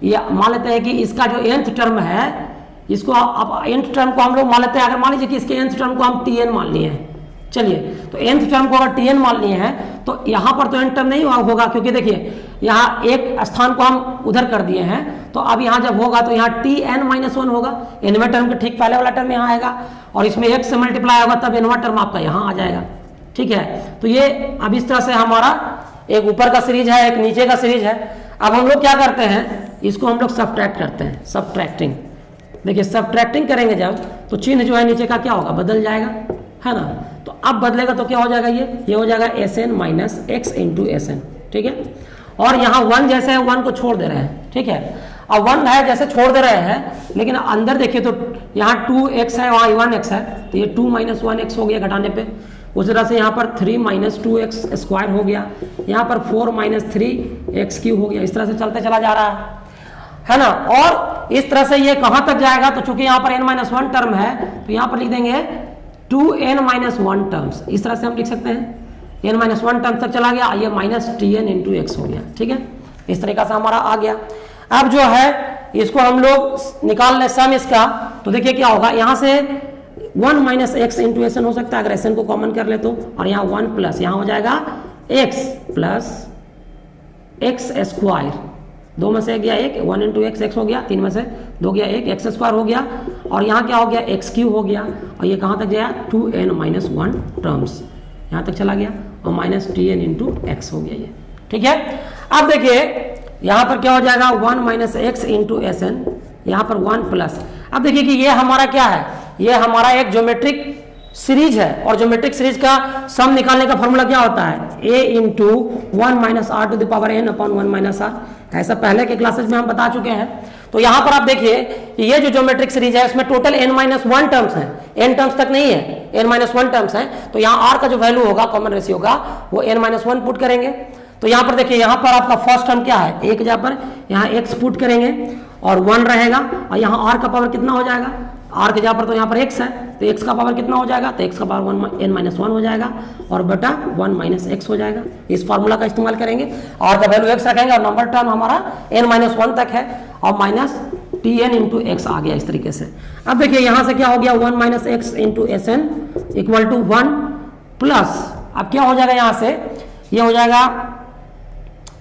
ये मान लेते हैं कि इसका जो nth टर्म है, इसको अब nth टर्म को हम लोग मान लेते हैं, अगर मान लीजिए कि इसके nth टर्म को हम tn मान लिए हैं। चलिए तो nth टर्म को अगर tn मान लिए हैं तो यहाँ पर तो n टर्म नहीं होगा, क्योंकि देखिए यहाँ एक स्थान को हम उधर कर दिए हैं। तो अब यहाँ जब होगा तो यहाँ tn-1 होगा, nवें टर्म के ठीक पहले वाला टर्म यहाँ आएगा, और इसमें x से मल्टीप्लाई होगा तब nवां टर्म आपका यहाँ आ जाएगा। ठीक है, तो ये अब इस तरह से हमारा एक ऊपर का सीरीज है, एक नीचे का सीरीज है। अब हम लोग क्या करते हैं, इसको हम लोग सब्ट्रैक्ट करते हैं, सब्ट्रैक्टिंग। देखिए सब्ट्रैक्टिंग करेंगे जब, तो चिन्ह जो है नीचे का क्या होगा, बदल जाएगा, है ना। तो अब बदलेगा तो क्या हो जाएगा, ये हो जाएगा Sn minus x into Sn। ठीक है, और यहाँ 1 जैसे है 1 को छोड़ दे रहे हैं। ठीक है, अब 1 है जैसे छोड़ दे रहे हैं, लेकिन अंदर देखिए तो यहाँ 2x है, वहाँ 1x है, तो ये 2 माइनस 1x हो गया घटाने पे। उस तरह से यहाँ पर 3 माइनस 2x स्क्वायर हो गया, यहाँ पर 4 माइनस 3x क्यूब हो गया। इस तरह से चलते चला जा रहा है ना। और इस तरह से ये कहाँ तक जाएगा, तो चूंकि यहाँ पर n-1 टर्म है तो यहाँ पर लिख देंगे 2n-1 टर्म्स। इस तरह से हम लिख सकते हैं, n-1 टर्म तक चला गया, ये माइनस tn इंटू एक्स हो गया। ठीक है, इस तरीका से हमारा आ गया। अब जो है इसको हम लोग निकाल लें सम इसका, तो देखिए क्या होगा, यहाँ से 1 माइनस एक्स इंटू Sn हो सकता है अगर Sn को कॉमन कर ले तो, और यहाँ 1 प्लस यहाँ हो जाएगा x प्लस एक्स स्क्वायर, 2 में से गया 1, 1 इंटू एक्स एक्स हो गया, 3 में से 2 गया 1, एक्स स्क्वायर हो गया, और यहाँ क्या हो गया एक्स क्यू हो गया, और ये कहाँ तक गया 2n-1 टर्म्स यहाँ तक चला गया, और माइनस tn इंटू एक्स हो गया ये। ठीक है, अब देखिए यहाँ पर क्या हो जाएगा 1 minus x into s n, यहाँ पर 1 प्लस। अब देखिए कि ये हमारा क्या है, ये हमारा एक ज्योमेट्रिक सीरीज है, और ज्योमेट्रिक सीरीज का सम निकालने का फॉर्मूला क्या होता है, a into 1 minus r to the power n upon 1 minus r. ऐसा पहले के क्लासेस में हम बता चुके हैं। तो यहाँ पर आप देखिए कि ये जो ज्योमेट्रिक सीरीज है इसमें टोटल n-1 टर्म्स हैं, n टर्म्स तक नहीं है, n-1 टर्म्स हैं। तो यहाँ r का जो वैल्यू होगा, कॉमन रेशियो का, वो n-1 पुट करेंगे। तो यहाँ पर देखिए, यहाँ पर आपका फर्स्ट टर्म क्या है, एक जगह पर यहाँ x पुट करेंगे और 1 रहेगा, और यहाँ r का पावर कितना हो जाएगा, r के जगह पर तो यहाँ पर x है, तो x का पावर कितना हो जाएगा, तो x का पावर n-1 हो जाएगा, और बटा 1 माइनस एक्स हो जाएगा। इस फार्मूला का इस्तेमाल करेंगे, r का वैल्यू x रखेंगे, और नंबर टर्म हमारा n-1 तक है, और माइनस tn इंटू एक्स आ गया इस तरीके से। अब देखिए यहाँ से क्या हो गया 1 minus x into s n equal to 1 plus, अब क्या हो जाएगा यहाँ से, ये हो जाएगा,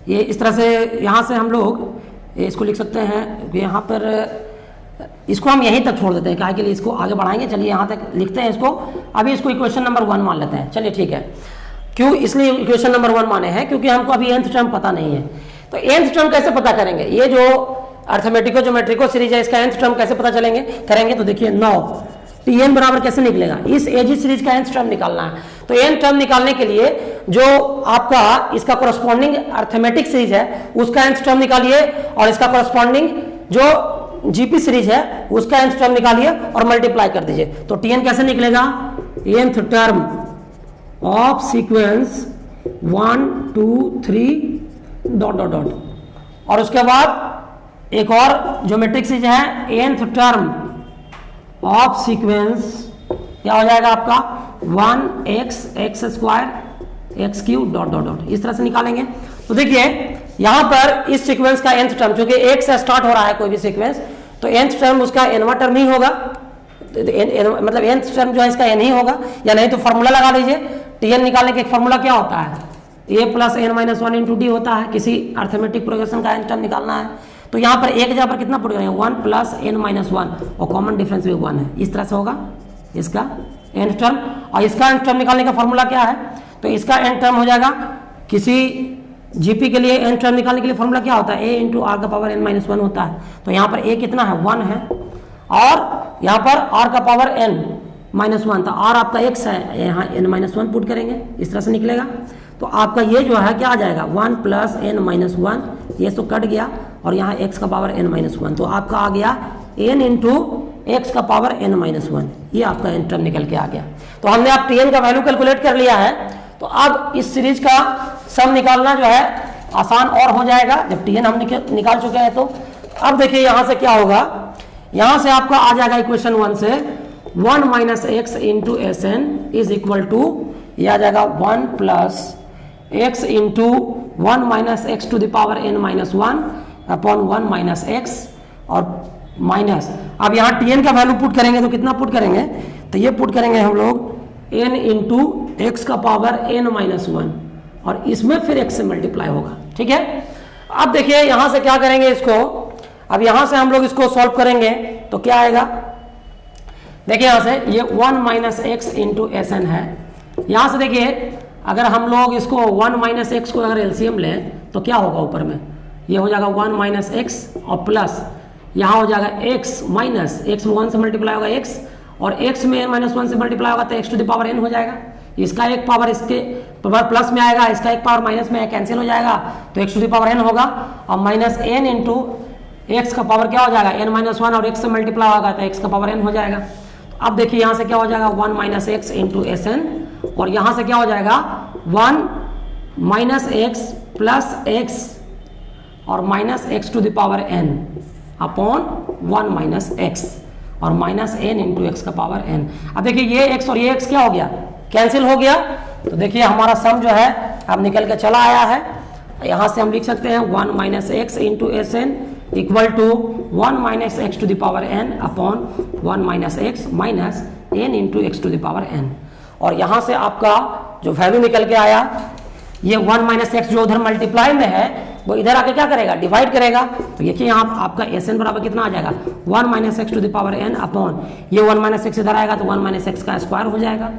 ये इस तरह से यहाँ से हम लोग इसको लिख सकते हैं, यहाँ पर इसको हम यहीं तक छोड़ देते हैं, काहे के लिए इसको आगे बढ़ाएंगे। चलिए यहाँ तक लिखते हैं इसको, अभी इसको इक्वेशन नंबर 1 मान लेते हैं। चलिए ठीक है, क्यों इसलिए इक्वेशन नंबर 1 माने हैं, क्योंकि हमको अभी nth टर्म पता नहीं है। तो nth टर्म कैसे पता करेंगे, ये जो अर्थमेटिको ज्योमेट्रिको सीरीज है इसका nth टर्म कैसे पता करेंगे, तो देखिए 9 tn बराबर कैसे निकलेगा, इस एजी सीरीज का nth टर्म निकालना है। तो n टर्म निकालने के लिए जो आपका इसका कोरस्पॉन्डिंग अर्थमेटिक सीरीज है उसका nth टर्म निकालिए, और इसका कोरस्पॉन्डिंग जो जीपी सीरीज है उसका nth टर्म निकालिए और मल्टीप्लाई कर दीजिए। तो tn कैसे निकलेगा, nth term of sequence 1 2 3 dot dot dot, और उसके बाद एक और ज्योमेट्रिक सीरीज है nth टर्म ऑफ सीक्वेंस क्या हो जाएगा आपका 1x x square x Q dot dot dot, इस तरह से निकालेंगे। तो देखिए यहाँ पर इस सीक्वेंस का nth टर्म, क्योंकि एक से स्टार्ट हो रहा है कोई भी सीक्वेंस, तो nth टर्म उसका nवां टर्म ही होगा, मतलब nth टर्म जो है इसका n ही होगा, या नहीं तो फॉर्मूला लगा लीजिए। tn निकालने का एक फॉर्मूला क्या होता है, a plus n-1 into D होता है, किसी अर्थमेटिक प्रोग्रेशन का nth टर्म निकालना है। तो यहाँ पर एक जगह पर कितना पुट करेंगे 1 प्लस n-1, और कॉमन डिफरेंस भी 1 है, इस तरह से होगा इसका nth टर्म। और इसका nth टर्म निकालने का फॉर्मूला क्या है, तो इसका nth टर्म हो जाएगा, किसी जीपी के लिए nth टर्म निकालने के लिए फॉर्मूला क्या होता है, a इंटू आर का पावर n-1 होता है। तो यहाँ पर a कितना है 1 है, और यहाँ पर r का पावर n-1 था, r आपका x है, यहाँ n-1 पुट करेंगे, इस तरह से निकलेगा। तो आपका ये जो है क्या आ जाएगा 1 प्लस n-1, ये तो कट गया, और यहाँ x का पावर n-1, तो आपका आ गया n इंटू एक्स का पावर n-1, ये आपका n टर्म निकल के आ गया। तो हमने आप tn का वैल्यू कैलकुलेट कर लिया है, तो अब इस सीरीज का सम निकालना जो है आसान और हो जाएगा, जब tn हम निकाल चुके हैं। तो अब देखिए यहाँ से क्या होगा, यहाँ से आपका आ जाएगा इक्वेशन 1 से 1 minus x into s n is equal to, ये आ जाएगा 1 plus x into 1 minus x to the power n-1 upon 1 minus x, और माइनस, अब यहाँ tn का वैल्यू पुट करेंगे तो कितना पुट करेंगे, तो ये पुट करेंगे हम लोग n इंटू एक्स का पावर n-1, और इसमें फिर x से मल्टीप्लाई होगा। ठीक है, अब देखिए यहाँ से क्या करेंगे इसको, अब यहाँ से हम लोग इसको सॉल्व करेंगे तो क्या आएगा, देखिए यहाँ से ये 1 minus x into s n है। यहाँ से देखिए अगर हम लोग इसको 1 माइनस एक्स को अगर एलसीएम लें तो क्या होगा, ऊपर में ये हो जाएगा 1 माइनस एक्स, और प्लस यहाँ हो जाएगा x माइनस एक्स में 1 से मल्टीप्लाई होगा x, और x में n-1 से मल्टीप्लाई होगा तो x to the power n हो जाएगा। इसका एक पावर इसके पावर प्लस में आएगा, इसका एक पावर माइनस में कैंसिल हो जाएगा, तो x to the power n होगा, और माइनस n इंटू एक्स का पावर क्या हो जाएगा n-1, और x से मल्टीप्लाई होगा तो x का पावर n हो जाएगा। तो अब देखिए यहाँ से क्या हो जाएगा 1 minus x into s n, और यहाँ से क्या हो जाएगा 1 माइनस एक्स प्लस एक्स, और minus x to the power n upon 1 minus x, और माइनस n इंटू एक्स का पावर n। अब देखिए ये x और ये x क्या हो गया, कैंसिल हो गया। तो देखिए हमारा सम जो है अब निकल के चला आया है। यहाँ से हम लिख सकते हैं 1 minus x into s n equal to 1 minus x to the power n upon 1 minus x minus n into x to the power n। और यहाँ से आपका जो वैल्यू निकल के आया ये 1 माइनस एक्स जो उधर मल्टीप्लाई में है वो इधर आके क्या करेगा, डिवाइड करेगा। तो देखिए यहाँ आपका एस एन बराबर कितना आ जाएगा, 1 minus x to the power n upon ये 1 माइनस एक्स इधर आएगा तो 1 माइनस एक्स का स्क्वायर हो जाएगा।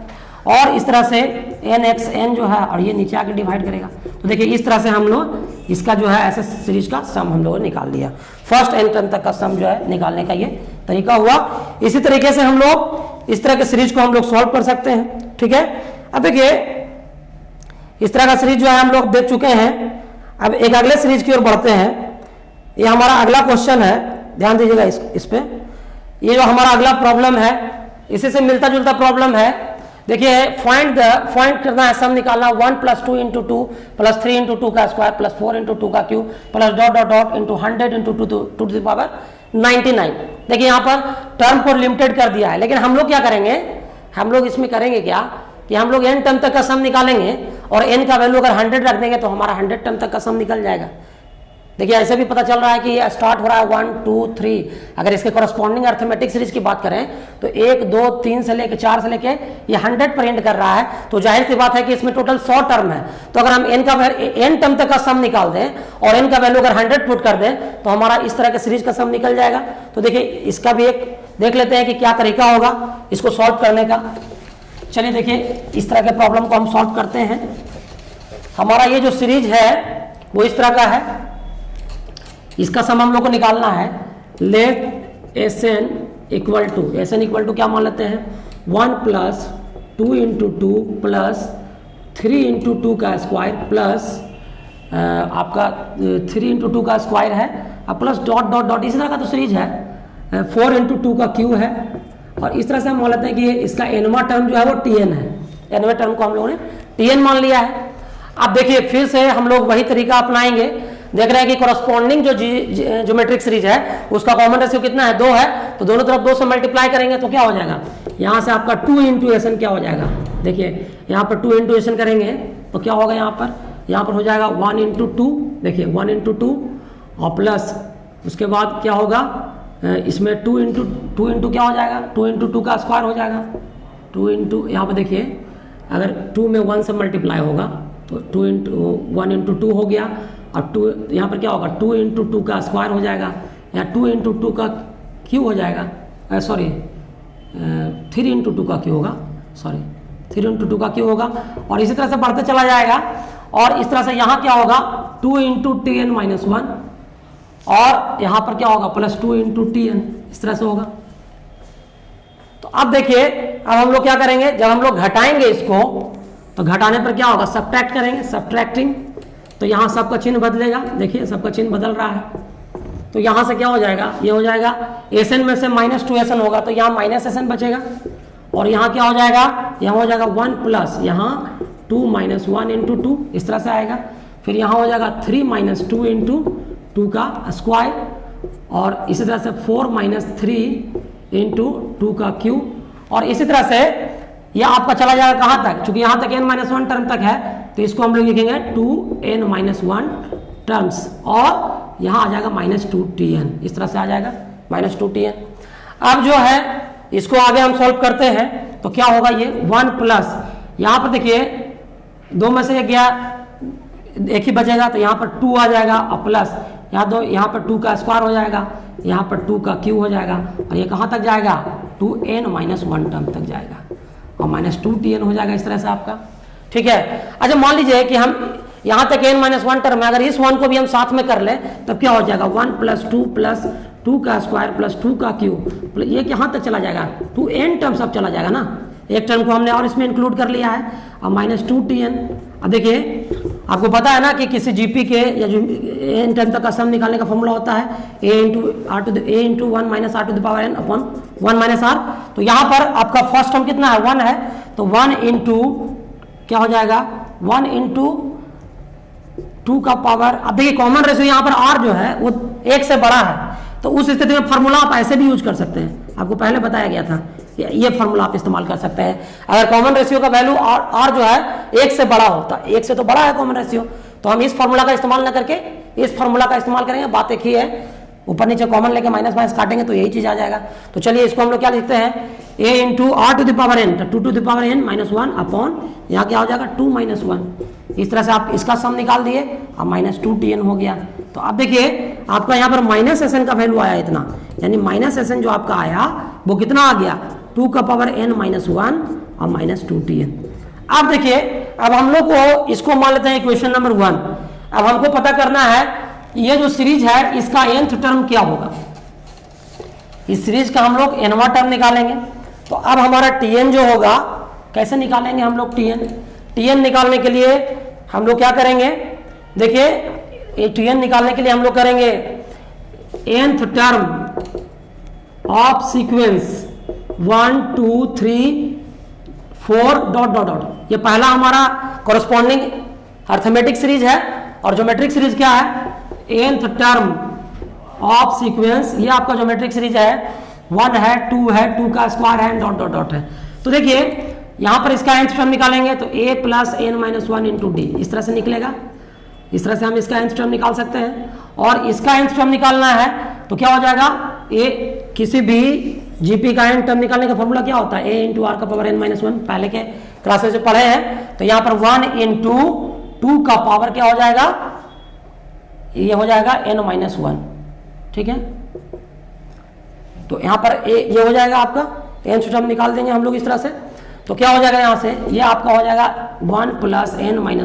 और इस तरह से एन एक्स एन जो है और ये नीचे आके डिवाइड करेगा। तो देखिए इस तरह से हम लोग इसका जो है ऐसे सीरीज का सम हम लोगों ने निकाल लिया। फर्स्ट एन टर्म तक का सम जो है निकालने का ये तरीका हुआ। इसी तरीके से हम लोग इस तरह के सीरीज को हम लोग सॉल्व कर सकते हैं। ठीक है, अब देखिए इस तरह का सीरीज जो है हम लोग देख चुके हैं। अब एक अगले सीरीज की ओर बढ़ते हैं। ये हमारा अगला क्वेश्चन है, ध्यान दीजिएगा इस पे। ये जो हमारा अगला प्रॉब्लम है इसी से मिलता जुलता प्रॉब्लम है। देखिए फाइंड करना है, सम निकालना 1 प्लस 2 इंटू 2 प्लस 3 इंटू 2 का स्क्वायर प्लस 4 इंटू 2 का cube plus dot dot dot into 100 into 2 to the power 99। देखिए यहाँ पर टर्म को लिमिटेड कर दिया है, लेकिन हम लोग क्या करेंगे, हम लोग इसमें करेंगे क्या कि हम लोग n टर्म तक का सम निकालेंगे और n का वैल्यू अगर 100 रख देंगे तो हमारा 100 टर्म तक का सम निकल जाएगा। देखिए ऐसे भी पता चल रहा है कि ये स्टार्ट हो रहा है 1 2 3। अगर इसके कॉरस्पॉन्डिंग अर्थमेटिक सीरीज की बात करें तो 1 2 3 से लेके 4 से लेके ये 100 पर एंड कर रहा है। तो जाहिर सी बात है कि इसमें टोटल 100 टर्म है। तो अगर हम n टर्म तक का सम निकाल दें और n का वैल्यू अगर 100 पुट कर दें तो हमारा इस तरह के सीरीज का सम निकल जाएगा। तो देखिए इसका भी एक देख लेते हैं कि क्या तरीका होगा इसको सॉल्व करने का। चलिए देखिए इस तरह के प्रॉब्लम को हम सॉल्व करते हैं। हमारा ये जो सीरीज है वो इस तरह का है, इसका सम हम लोग को निकालना है। Let s n equal to क्या मान लेते हैं, 1 प्लस 2 इंटू 2 प्लस 3 इंटू 2 का स्क्वायर प्लस आपका 3 इंटू 2 का स्क्वायर है और प्लस डॉट डॉट डॉट इसी तरह का तो सीरीज है 4 इंटू 2 का क्यू है। और इस तरह से हम मान लेते हैं कि इसका एनवा टर्म जो है वो टीएन है। एनवे टर्म को हम लोगों ने टीएन मान लिया है। अब देखिए फिर से हम लोग वही तरीका अपनाएंगे। देख रहे हैं कि कॉरस्पॉन्डिंग जो ज्योमेट्रिक सीरीज है उसका कॉमन रेशियो कितना है, 2 है। तो दोनों तरफ 2 से मल्टीप्लाई करेंगे तो क्या हो जाएगा, यहाँ से आपका 2 इंटू एसन क्या हो जाएगा। देखिए यहाँ पर 2 इंटू एसन करेंगे तो क्या होगा, यहाँ पर हो जाएगा 1 इंटू 2। देखिए 1 इंटू 2 और प्लस उसके बाद क्या होगा, इसमें 2 इंटू क्या हो जाएगा, 2 इंटू 2 का स्क्वायर हो जाएगा। 2 इंटू यहाँ पर देखिए अगर 2 में 1 से मल्टीप्लाई होगा तो 2 इंटू 1 इंटू 2 हो गया और 2 यहाँ पर क्या होगा, 2 इंटू 2 का स्क्वायर हो जाएगा या 2 इंटू 2 का क्यू हो जाएगा। सॉरी 3 इंटू 2 का क्यू होगा, सॉरी 3 इंटू 2 का क्यू होगा। और इसी तरह से बढ़ते चला जाएगा। और इस तरह से यहाँ क्या होगा, 2 इंटू टी एन माइनस 1 और यहाँ पर क्या होगा प्लस 2 इंटू टी एन, इस तरह से होगा। तो अब देखिए अब हम लोग क्या करेंगे, जब हम लोग घटाएंगे इसको तो घटाने पर क्या होगा, सब्ट्रैक्ट करेंगे, सब्ट्रैक्टिंग। तो यहाँ सबका चिन्ह बदलेगा, देखिए सबका चिन्ह बदल रहा है। तो यहाँ से क्या हो जाएगा, ये हो जाएगा एस एन में से -2 एस एन होगा तो यहाँ माइनस एस एन बचेगा। और यहाँ क्या हो जाएगा, यहाँ हो जाएगा 1 प्लस यहाँ 2 माइनस 1 इंटू 2, इस तरह से आएगा। फिर यहाँ हो जाएगा 3 माइनस 2 इंटू 2 का स्क्वायर और इसी तरह से 4 माइनस 3 इंटू 2 का क्यूब। और इसी तरह से यह आपका चला जाएगा कहाँ तक, क्योंकि यहाँ तक n-1 टर्म तक है तो इसको हम लोग लिखेंगे 2n-1 टर्म्स और यहाँ आ जाएगा -2tn, इस तरह से आ जाएगा -2tn। अब जो है इसको आगे हम सॉल्व करते हैं तो क्या होगा, ये 1 प्लस यहाँ पर देखिए 2 में से 1 गया, एक ही बचेगा तो यहाँ पर 2 आ जाएगा और प्लस यहाँ पर 2 का स्क्वायर हो जाएगा, यहाँ पर 2 का क्यूब हो जाएगा और ये कहाँ तक जाएगा 2n-1 टर्म तक जाएगा और -2tn हो जाएगा इस तरह से आपका। ठीक है, अच्छा मान लीजिए कि हम यहाँ तक n-1 टर्म है, अगर इस 1 को भी हम साथ में कर लें तब क्या हो जाएगा 1 प्लस 2 का स्क्वायर प्लस 2 का क्यूब, ये यहाँ तक चला जाएगा 2n टर्म सब चला जाएगा ना, एक टर्म को हमने और इसमें इंक्लूड कर लिया है और -2tn। अब देखिए आपको पता है ना कि किसी जीपी के या जो एन टर्म तक का सम निकालने का फॉर्मूला होता है a into 1 minus r to the power n upon 1 minus r। तो यहाँ पर आपका फर्स्ट टर्म कितना है 1 है तो 1 इंटू क्या हो जाएगा 1 इंटू 2 का पावर। अब देखिए कॉमन रेशियो यहाँ पर r जो है वो 1 से बड़ा है तो उस स्थिति में फॉर्मूला आप ऐसे भी यूज कर सकते हैं, आपको पहले बताया गया था ये फॉर्मूला आप इस्तेमाल कर सकते हैं। अगर कॉमन रेशियो का वैल्यू r जो है 1 से बड़ा होता है, 1 से तो बड़ा है कॉमन रेशियो, तो हम इस फॉर्मूला का इस्तेमाल ना करके इस फॉर्मूला का इस्तेमाल करेंगे। बात एक ही है, ऊपर नीचे कॉमन लेके माइनस माइनस काटेंगे तो यही चीज आ जाएगा। तो चलिए इसको हम लोग क्या लिखते हैं a into r to the power n, 2 to the power n -1 upon यहाँ क्या हो जाएगा 2 - 1 इस तरह से आप इसका सम निकाल दिए, अब -2tn हो गया। तो अब देखिए आपका यहाँ पर -Sn का वैल्यू आया इतना, यानी -Sn जो आपका आया वो कितना आ गया, 2 का पावर n -1 और -2tn। अब देखिए अब हम लोग को इसको मान लेते हैं इक्वेशन नंबर 1। अब हमको पता करना है ये जो सीरीज है इसका nth टर्म क्या होगा। इस सीरीज का हम लोग nवां टर्म निकालेंगे। तो अब हमारा tn जो होगा, कैसे निकालेंगे हम लोग tn निकालने के लिए हम लोग क्या करेंगे, देखिए ये tn निकालने के लिए हम लोग करेंगे nth term of sequence 1 2 3 4 dot dot dot. ये पहला हमारा कॉरेस्पॉन्डिंग अर्थमेटिक सीरीज है, और ज्योमेट्रिक सीरीज क्या है, nth टर्म ऑफ सीक्वेंस, ये आपका ज्योमेट्रिक सीरीज है, 1 है 2 है 2 का स्क्वायर है डॉट डॉट डॉट है। तो देखिए यहां पर इसका nth टर्म निकालेंगे तो a + n - 1 × d, इस तरह से निकलेगा। इस तरह से हम इसका nth टर्म निकाल सकते हैं। और इसका nth टर्म निकालना है तो क्या हो जाएगा, a किसी भी जीपी का nth टर्म निकालने का फॉर्मूला क्या होता है, a × r का पावर n - 1, पहले के क्लासेस से पढ़े हैं। तो यहाँ पर 1 × 2 का पावर क्या हो जाएगा, ये हो जाएगा n - 1, ठीक है। तो यहाँ पर ये हो जाएगा आपका nth टर्म निकाल देंगे हम लोग इस तरह से। तो क्या हो जाएगा यहाँ से, ये आपका हो जाएगा 1 + n - 1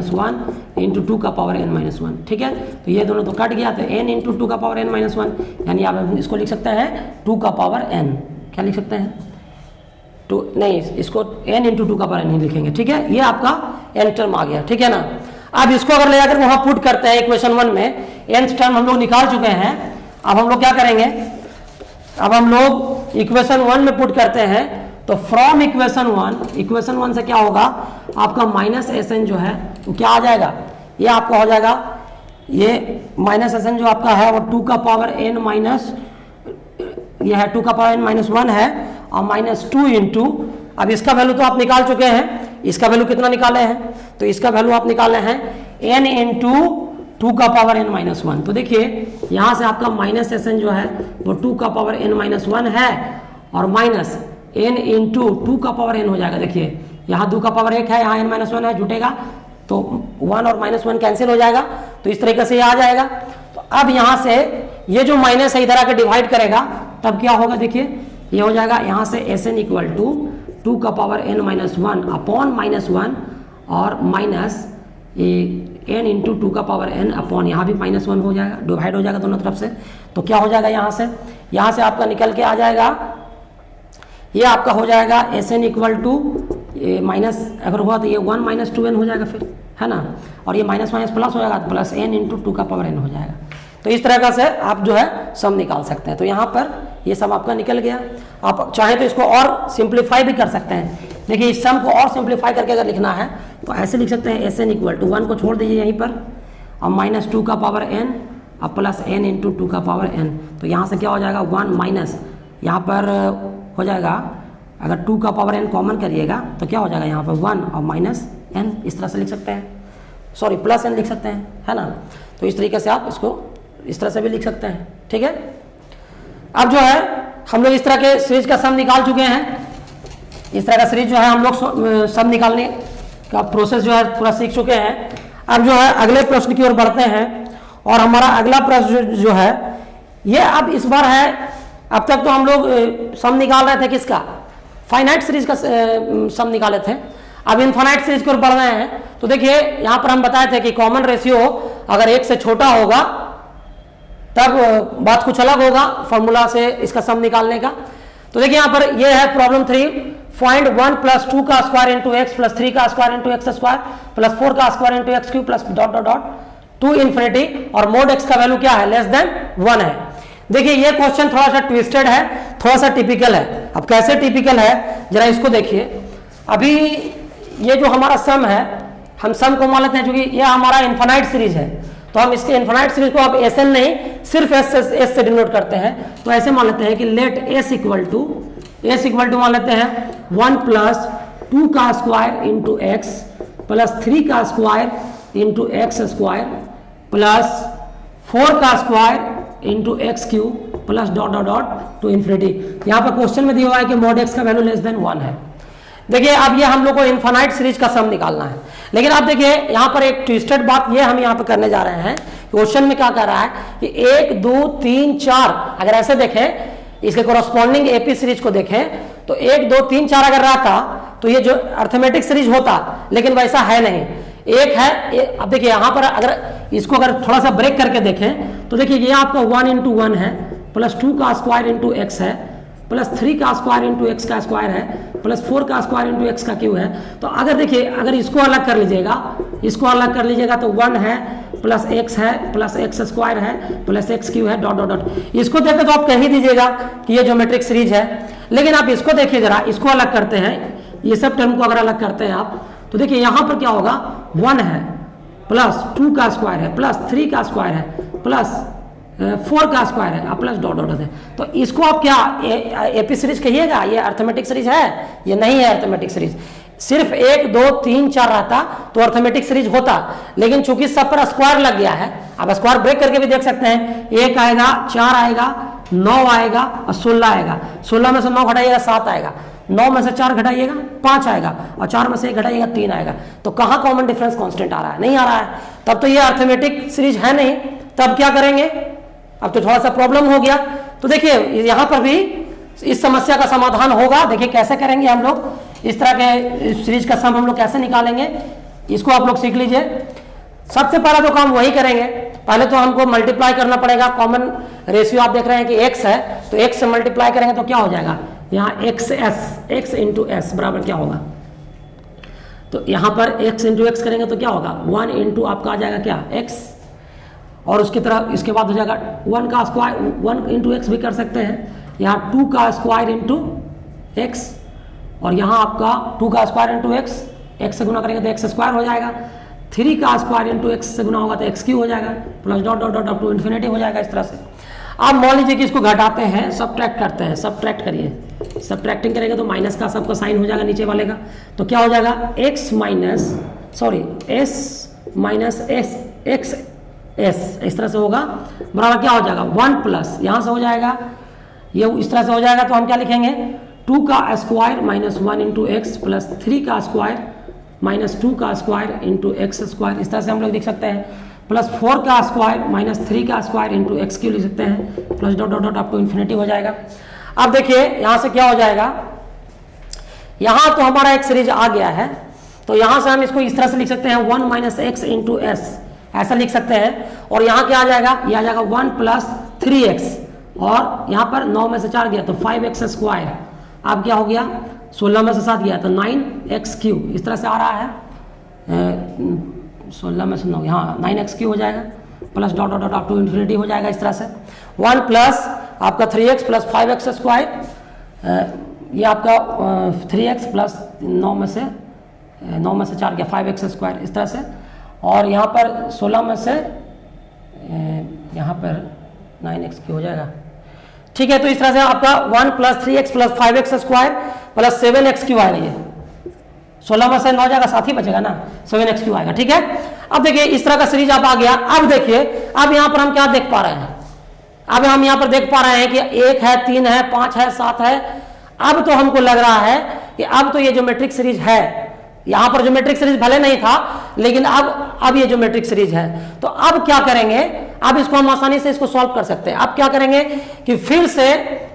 × 2 का पावर n - 1, ठीक है। तो ये दोनों तो कट गया, तो n × 2 का पावर n - 1, यानी आप इसको लिख सकते हैं 2 का पावर n, क्या लिख सकते हैं, नहीं इसको n × 2 का पावर n ही लिखेंगे, ठीक है। ये आपका n टर्म आ गया, ठीक है ना। अब इसको अगर ले जाकर वहां पुट करते हैं इक्वेशन 1 में, nth टर्म हम लोग निकाल चुके हैं। अब हम लोग क्या करेंगे, अब हम लोग इक्वेशन 1 में पुट करते हैं। तो फ्रॉम इक्वेशन 1 से क्या होगा, आपका -Sn जो है वो क्या आ जाएगा, ये आपका हो जाएगा, ये -Sn जो आपका है वो 2 का पावर n माइनस, ये है 2 का पावर n - 1 है, और -2 × अब इसका वैल्यू तो आप निकाल चुके हैं, इसका वैल्यू कितना निकाले हैं, तो इसका वैल्यू आप निकाले हैं n × 2 का पावर n - 1। तो देखिए यहाँ से आपका -Sn जो है वो 2 का पावर n - 1 है, और माइनस n × 2 का पावर n हो जाएगा। देखिए यहाँ 2 का पावर 1 है, यहाँ n - 1 है, जुटेगा तो 1 और -1 कैंसिल हो जाएगा, तो इस तरीके से ये आ जाएगा। तो अब यहाँ से ये जो माइनस है इधर आकर डिवाइड करेगा, तब क्या होगा, देखिए ये हो जाएगा यहाँ से Sn = 2 का पावर n - 1 अपॉन -1, और माइनस ये n × 2 का पावर n अपॉन, यहाँ भी -1 हो जाएगा, डिवाइड हो जाएगा दोनों तरफ से। तो क्या हो जाएगा यहाँ से आपका निकल के आ जाएगा, ये आपका हो जाएगा Sn = ये माइनस अगर हुआ तो ये 1 - 2n हो जाएगा फिर, है ना, और ये माइनस प्लस हो जाएगा, प्लस n × 2 का पावर n हो जाएगा। तो इस तरह का से आप जो है सम निकाल सकते हैं। तो यहाँ पर ये सम आपका निकल गया। आप चाहें तो इसको और सिंप्लीफाई भी कर सकते हैं। देखिए इस सम को और सिंप्लीफाई करके अगर लिखना है तो ऐसे लिख सकते हैं, Sn = 1 को छोड़ दीजिए यहीं पर, और -2 का पावर n और प्लस n × 2 का पावर n। तो यहाँ से क्या हो जाएगा, 1 माइनस, यहाँ पर हो जाएगा, अगर 2 का पावर n कॉमन करिएगा तो क्या हो जाएगा, यहाँ पर 1 और -n, इस तरह से लिख सकते हैं, सॉरी प्लस n लिख सकते हैं, है ना। तो इस तरीके से आप इसको इस तरह से भी लिख सकते हैं, ठीक है। अब जो है हम लोग इस तरह के सीरीज का सम निकाल चुके हैं। इस तरह का सीरीज जो है हम लोग सम निकालने का प्रोसेस जो है पूरा सीख चुके हैं। अब जो है अगले प्रश्न की ओर बढ़ते हैं, और हमारा अगला प्रश्न जो है ये अब इस बार है, अब तक तो हम लोग सम निकाल रहे थे किसका, फाइनाइट सीरीज का सम निकाले थे। अब इनफाइनाइट सीरीज की ओर बढ़ रहे हैं। तो देखिए यहाँ पर हम बताए थे कि कॉमन रेशियो अगर 1 से छोटा होगा तब बात कुछ अलग होगा फॉर्मूला से इसका सम निकालने का। तो देखिए यहाँ पर ये है प्रॉब्लम 3, फाइंड 1 + 2 का स्क्वायर × x + 3 का स्क्वायर × x² + 4 का square × x³ plus dot dot dot to infinity, और मोड x का वैल्यू क्या है, <1 है। देखिए ये क्वेश्चन थोड़ा सा ट्विस्टेड है, थोड़ा सा टिपिकल है। अब कैसे टिपिकल है जरा इसको देखिए। अभी ये जो हमारा सम है, हम सम को मान लेते हैं क्योंकि ये हमारा इनफाइनाइट सीरीज है, तो हम इसके इनफाइनाइट सीरीज को अब Sn नहीं सिर्फ S से डिनोट करते हैं। तो ऐसे मान लेते हैं कि लेट S = मान लेते हैं 1 + 2 का स्क्वायर × x प्लस 3 का स्क्वायर × x² प्लस 4 का square × x³ plus dot dot dot to infinity. यहाँ पर क्वेश्चन में दिया हुआ है कि मोड x का वैल्यू <1 है। देखिए अब ये हम लोग को इनफाइनाइट सीरीज का सम निकालना है, लेकिन आप देखिए यहाँ पर एक ट्विस्टेड बात ये हम यहाँ पर करने जा रहे हैं। क्वेश्चन में क्या कर रहा है कि 1 2 3 4 अगर ऐसे देखें, इसके कोरस्पॉन्डिंग एपी सीरीज को देखें तो 1 2 3 4 अगर रहता तो ये जो अर्थमेटिक सीरीज होता, लेकिन वैसा है नहीं, एक है। अब देखिए यहाँ पर अगर इसको अगर थोड़ा सा ब्रेक करके देखें तो देखिए ये आपका 1 इंटू 1 है, प्लस 2 का स्क्वायर इंटू एक्स है, प्लस 3 का स्क्वायर इंटू एक्स का स्क्वायर है, प्लस 4 का स्क्वायर इंटू एक्स का क्यू है। तो अगर देखिए अगर इसको अलग कर लीजिएगा, इसको अलग कर लीजिएगा तो 1 है प्लस एक्स है प्लस एक्स स्क्वायर है प्लस एक्स क्यू है डॉट डॉट डॉट। इसको देखें तो आप कह ही दीजिएगा कि ये ज्योमेट्रिक सीरीज है। लेकिन आप इसको देखिए जरा, इसको अलग करते हैं, ये सब टर्म को अगर अलग करते हैं आप तो देखिए यहाँ पर क्या होगा, 1 है प्लस 2 का स्क्वायर है प्लस 3 का स्क्वायर है प्लस 4 का स्क्वायर है प्लस डॉट डॉट है। तो इसको आप क्या एपी सीरीज कहिएगा? ये अर्थमेटिक सीरीज है? ये नहीं है अर्थमेटिक सीरीज। सिर्फ 1 2 3 4 रहता तो अर्थमेटिक सीरीज होता, लेकिन चूंकि सब पर स्क्वायर लग गया है, आप स्क्वायर ब्रेक करके भी देख सकते हैं, 1 आएगा 4 आएगा 9 आएगा और 16 आएगा, 16 में से 9 घटाइएगा 7 आएगा, 9 में से 4 घटाइएगा 5 आएगा और 4 में से 1 घटाइएगा 3 आएगा। तो कहाँ कॉमन डिफरेंस कांस्टेंट आ रहा है? नहीं आ रहा है। तब तो ये अर्थमेटिक सीरीज है नहीं। तब क्या करेंगे? अब तो थोड़ा सा प्रॉब्लम हो गया। तो देखिए यहाँ पर भी इस समस्या का समाधान होगा। देखिए कैसे करेंगे हम लोग, इस तरह के सीरीज का सम हम लोग कैसे निकालेंगे, इसको आप लोग सीख लीजिए। सबसे पहला तो काम वही करेंगे, पहले तो हमको मल्टीप्लाई करना पड़ेगा। कॉमन रेशियो आप देख रहे हैं कि x है, तो x से मल्टीप्लाई करेंगे तो क्या हो जाएगा, यहाँ x इंटू एस बराबर क्या होगा, तो यहाँ पर x इंटू एक्स करेंगे तो क्या होगा, 1 इंटू आपका आ जाएगा क्या x, और उसकी तरह इसके बाद हो जाएगा 1 का स्क्वायर, 1 इंटू एक्स भी कर सकते हैं, यहाँ 2 का स्क्वायर इंटू एक्स, और यहाँ आपका 2 का स्क्वायर इंटू एक्स, एक्स से गुना करेंगे तो एक्स स्क्वायर हो जाएगा, 3 का स्क्वायर इंटू एक्स से गुना होगा तो एक्स क्यू हो जाएगा, plus dot dot dot up to infinity हो जाएगा। इस तरह से आप मान लीजिए कि इसको घटाते हैं, सब्ट्रैक्ट करते हैं, सब्ट्रैक्ट करिए, सब्ट्रैक्टिंग करेंगे तो माइनस का सबका साइन हो जाएगा नीचे वाले का, तो क्या हो जाएगा x minus S minus x S, इस तरह से होगा, बराबर क्या हो जाएगा 1 प्लस यहाँ से हो जाएगा, ये इस तरह से हो जाएगा। तो हम क्या लिखेंगे, 2 का square minus 1 into x plus 3 का स्क्वायर माइनस 2 का स्क्वायर इंटू एक्स स्क्वायर, इस तरह से हम लोग लिख सकते हैं, प्लस 4 का स्क्वायर माइनस 3 का स्क्वायर इंटू एक्स क्यू लिख सकते हैं, plus dot dot dot up to infinity हो जाएगा। अब देखिए यहाँ से क्या हो जाएगा, यहाँ तो हमारा एक सीरीज आ गया है, तो यहाँ से हम इसको इस तरह से लिख सकते हैं 1 माइनस एक्स इंटू एस, ऐसा लिख सकते हैं, और यहाँ क्या आ जाएगा, ये आ जाएगा 1 प्लस 3x, और यहाँ पर 9 में से 4 गया तो 5x स्क्वायर, अब क्या हो गया 16 में से 7 गया तो 9x क्यू, इस तरह से आ रहा है, 16 में से 9, हाँ 9x क्यू हो जाएगा, plus dot dot dot up to infinity हो जाएगा। इस तरह से 1 प्लस आपका 3x प्लस 5x स्क्वायर, ये आपका 3x प्लस 9 में से 4 गया 5x स्क्वायर, इस तरह से, और यहाँ पर 16 में से यहाँ पर 9x क्यू हो जाएगा, ठीक है। तो इस तरह से आपका 1 plus 3x plus 5x square plus 7x Q आएगा, ये 16 में से 9 जाएगा, साथ ही बचेगा ना, 7x क्यू आएगा, ठीक है। अब देखिए इस तरह का सीरीज आप आ गया। अब देखिए अब यहाँ पर हम क्या देख पा रहे हैं, अब हम यहाँ पर देख पा रहे हैं कि 1 है 3 है 5 है 7 है। अब तो हमको लग रहा है कि अब तो ये ज्योमेट्रिक सीरीज है, यहाँ पर ज्योमेट्रिक सीरीज भले नहीं था, लेकिन अब ये ज्योमेट्रिक सीरीज है। तो अब क्या करेंगे, अब इसको हम आसानी से इसको सॉल्व कर सकते हैं। अब क्या करेंगे कि फिर से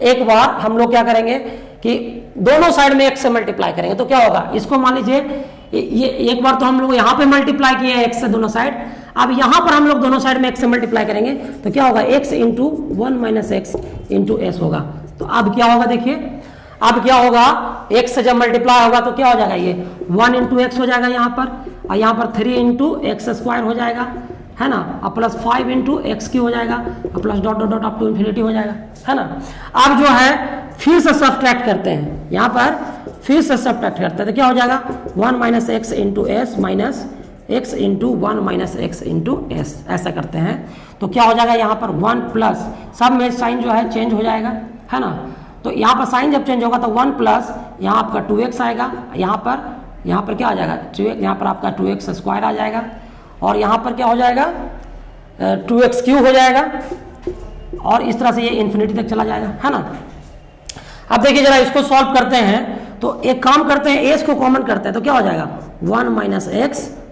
एक बार हम लोग क्या करेंगे कि दोनों साइड में x से मल्टीप्लाई करेंगे, तो क्या होगा, इसको मान लीजिए ये एक बार तो हम लोग यहाँ पे मल्टीप्लाई किए हैं x से दोनों साइड, अब यहाँ पर हम लोग दोनों साइड में x से मल्टीप्लाई करेंगे तो क्या होगा, x into 1 minus x into S होगा। तो अब क्या होगा, देखिए अब क्या होगा, x से जब मल्टीप्लाई होगा तो क्या हो जाएगा, ये 1 इंटू एक्स हो जाएगा यहाँ पर, और यहाँ पर 3 इंटू एक्स स्क्वायर हो जाएगा, है ना, और प्लस 5 इंटू एक्स क्यू हो जाएगा, और plus dot dot dot up to infinity हो जाएगा, है ना। अब जो है फिर से सब्ट्रैक्ट करते हैं, यहाँ पर फिर से सब्ट्रैक्ट करते हैं तो क्या हो जाएगा, 1 minus x into S minus x into 1 minus x into S, ऐसा करते हैं तो क्या हो जाएगा, यहाँ पर 1 प्लस, सब में साइन जो है चेंज हो जाएगा, है ना। तो यहाँ पर साइन जब चेंज होगा तो 1 प्लस यहाँ आपका 2x आएगा, यहाँ पर क्या आ जाएगा 2x, यहाँ पर आपका 2x स्क्वायर आ जाएगा, और यहाँ पर क्या हो जाएगा 2x क्यू हो जाएगा, और इस तरह से ये इन्फिनिटी तक चला जाएगा, है ना। अब देखिए जरा इसको सॉल्व करते हैं तो एक काम करते हैं, एस को कॉमन करते हैं तो क्या हो जाएगा 1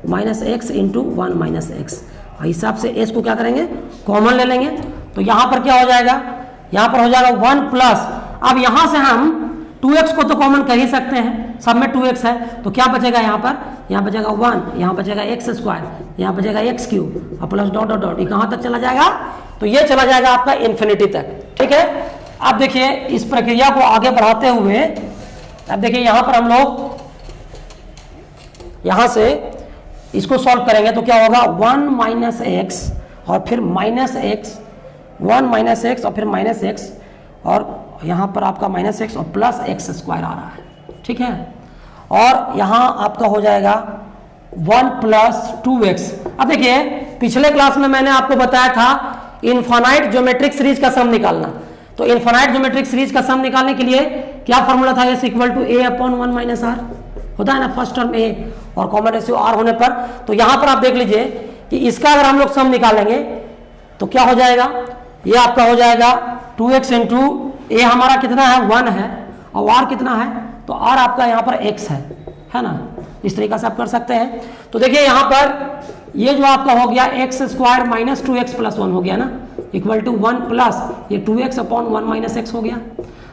minus x into 1 minus x. हिसाब से एस को क्या करेंगे कॉमन ले लेंगे। तो यहाँ पर क्या हो जाएगा, यहाँ पर हो जाएगा 1 प्लस, अब यहाँ से हम 2x को तो कॉमन कर ही सकते हैं, सब में 2x है तो क्या बचेगा यहाँ पर, यहाँ बचेगा 1, यहाँ बचेगा एक्स स्क्वायर, यहाँ बचेगा एक्स क्यूब और प्लस डॉट डॉट डॉट, ये कहाँ तक चला जाएगा, तो ये चला जाएगा आपका इन्फिनिटी तक। ठीक है, अब देखिए इस प्रक्रिया को आगे बढ़ाते हुए, अब देखिए यहाँ पर हम लोग यहाँ से इसको सॉल्व करेंगे तो क्या होगा 1 माइनस एक्स और फिर माइनस एक्स, 1 माइनस एक्स और फिर माइनस एक्स, और यहाँ पर आपका माइनस एक्स और प्लस एक्स स्क्वायर आ रहा है। ठीक है, और यहाँ आपका हो जाएगा 1 प्लस 2x। अब देखिए पिछले क्लास में मैंने आपको बताया था इनफाइनाइट ज्योमेट्रिक सीरीज का सम निकालना, तो इनफाइनाइट ज्योमेट्रिक सीरीज का सम निकालने के लिए क्या फॉर्मूला था, s equal to a upon 1 minus r होता है ना, फर्स्ट टर्म ए और कॉमन रेशियो आर होने पर। तो यहाँ पर आप देख लीजिए कि इसका अगर हम लोग सम निकालेंगे तो क्या हो जाएगा, ये आपका हो जाएगा 2x इंटू ए हमारा कितना है 1 है और आर कितना है, तो आर आपका यहाँ पर x है ना, इस तरीका से आप कर सकते हैं। तो देखिए यहाँ पर ये जो आपका हो गया x square minus 2x plus 1 हो गया ना, इक्वल टू 1 प्लस ये 2x अपॉन 1 माइनस एक्स हो गया।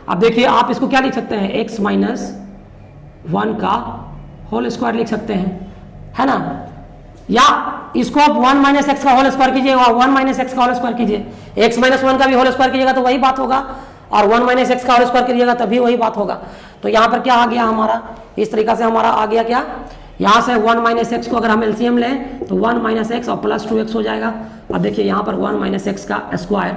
अब देखिए आप इसको क्या लिख सकते हैं, x माइनस 1 का होल स्क्वायर लिख सकते हैं, है ना, या इसको आप 1 माइनस एक्स का होल स्क्वायर कीजिए और 1 माइनस एक्स का होल स्क्वायर कीजिए, x माइनस 1 का भी होल स्क्वायर कीजिएगा तो वही बात होगा, और 1 माइनस एक्स का होल स्क्वायर कीजिएगा तभी वही बात होगा। तो यहाँ पर क्या आ गया हमारा, इस तरीका से हमारा आ गया क्या, यहाँ से 1 माइनस एक्स को अगर हम एलसीएम लें तो 1 माइनस एक्स और प्लस 2x हो जाएगा। अब देखिए यहाँ पर 1 माइनस एक्स का स्क्वायर,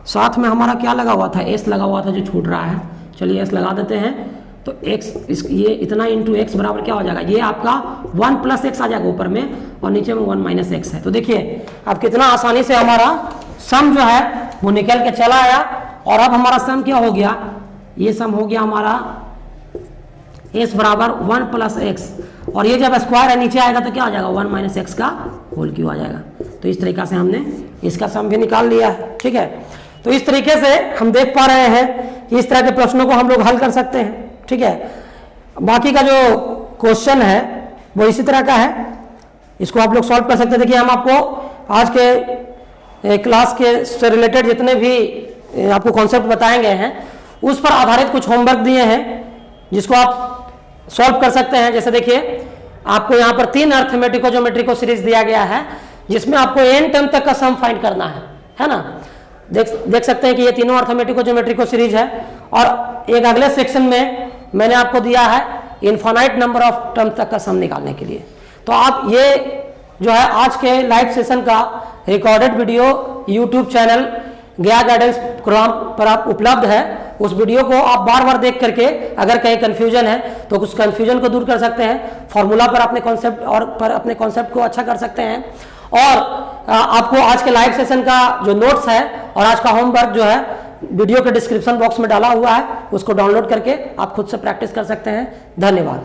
साथ में हमारा क्या लगा हुआ था, एस लगा हुआ था जो छूट रहा है, चलिए एस लगा देते हैं। तो x ये इतना इंटू एक्स बराबर क्या हो जाएगा, ये आपका 1 प्लस एक्स आ जाएगा ऊपर में और नीचे में 1 माइनस एक्स है। तो देखिए अब कितना आसानी से हमारा सम जो है वो निकल के चला आया, और अब हमारा सम क्या हो गया, ये सम हो गया हमारा s बराबर 1 प्लस एक्स, और ये जब स्क्वायर है नीचे आएगा तो क्या आ जाएगा 1 माइनस एक्स का होल क्यूब आ जाएगा। तो इस तरीका से हमने इसका सम भी निकाल लिया है। ठीक है, तो इस तरीके से हम देख पा रहे हैं कि इस तरह के प्रश्नों को हम लोग हल कर सकते हैं। ठीक है, बाकी का जो क्वेश्चन है वो इसी तरह का है, इसको आप लोग सॉल्व कर सकते हैं। देखिए हम आपको आज के क्लास के से रिलेटेड जितने भी आपको कॉन्सेप्ट बताए गए हैं उस पर आधारित कुछ होमवर्क दिए हैं जिसको आप सॉल्व कर सकते हैं। जैसे देखिए आपको यहाँ पर 3 अर्थमेटिको ज्योमेट्रिको सीरीज दिया गया है जिसमें आपको n टर्म तक का सम फाइंड करना है ना। देख सकते हैं कि ये तीनों अर्थमेटिको ज्योमेट्रिको सीरीज है, और एक अगले सेक्शन में मैंने आपको दिया है इनफाइनाइट नंबर ऑफ टर्म तक का सम निकालने के लिए। तो आप ये जो है आज के लाइव सेशन का रिकॉर्डेड वीडियो यूट्यूब चैनल गया गाइडेंस प्रोग्राम पर आप उपलब्ध है, उस वीडियो को आप बार बार देख करके अगर कहीं कंफ्यूजन है तो उस कंफ्यूजन को दूर कर सकते हैं, फॉर्मूला पर अपने कॉन्सेप्ट और पर अपने कॉन्सेप्ट को अच्छा कर सकते हैं। और आपको आज के लाइव सेशन का जो नोट्स है और आज का होमवर्क जो है वीडियो के डिस्क्रिप्शन बॉक्स में डाला हुआ है, उसको डाउनलोड करके आप खुद से प्रैक्टिस कर सकते हैं। धन्यवाद।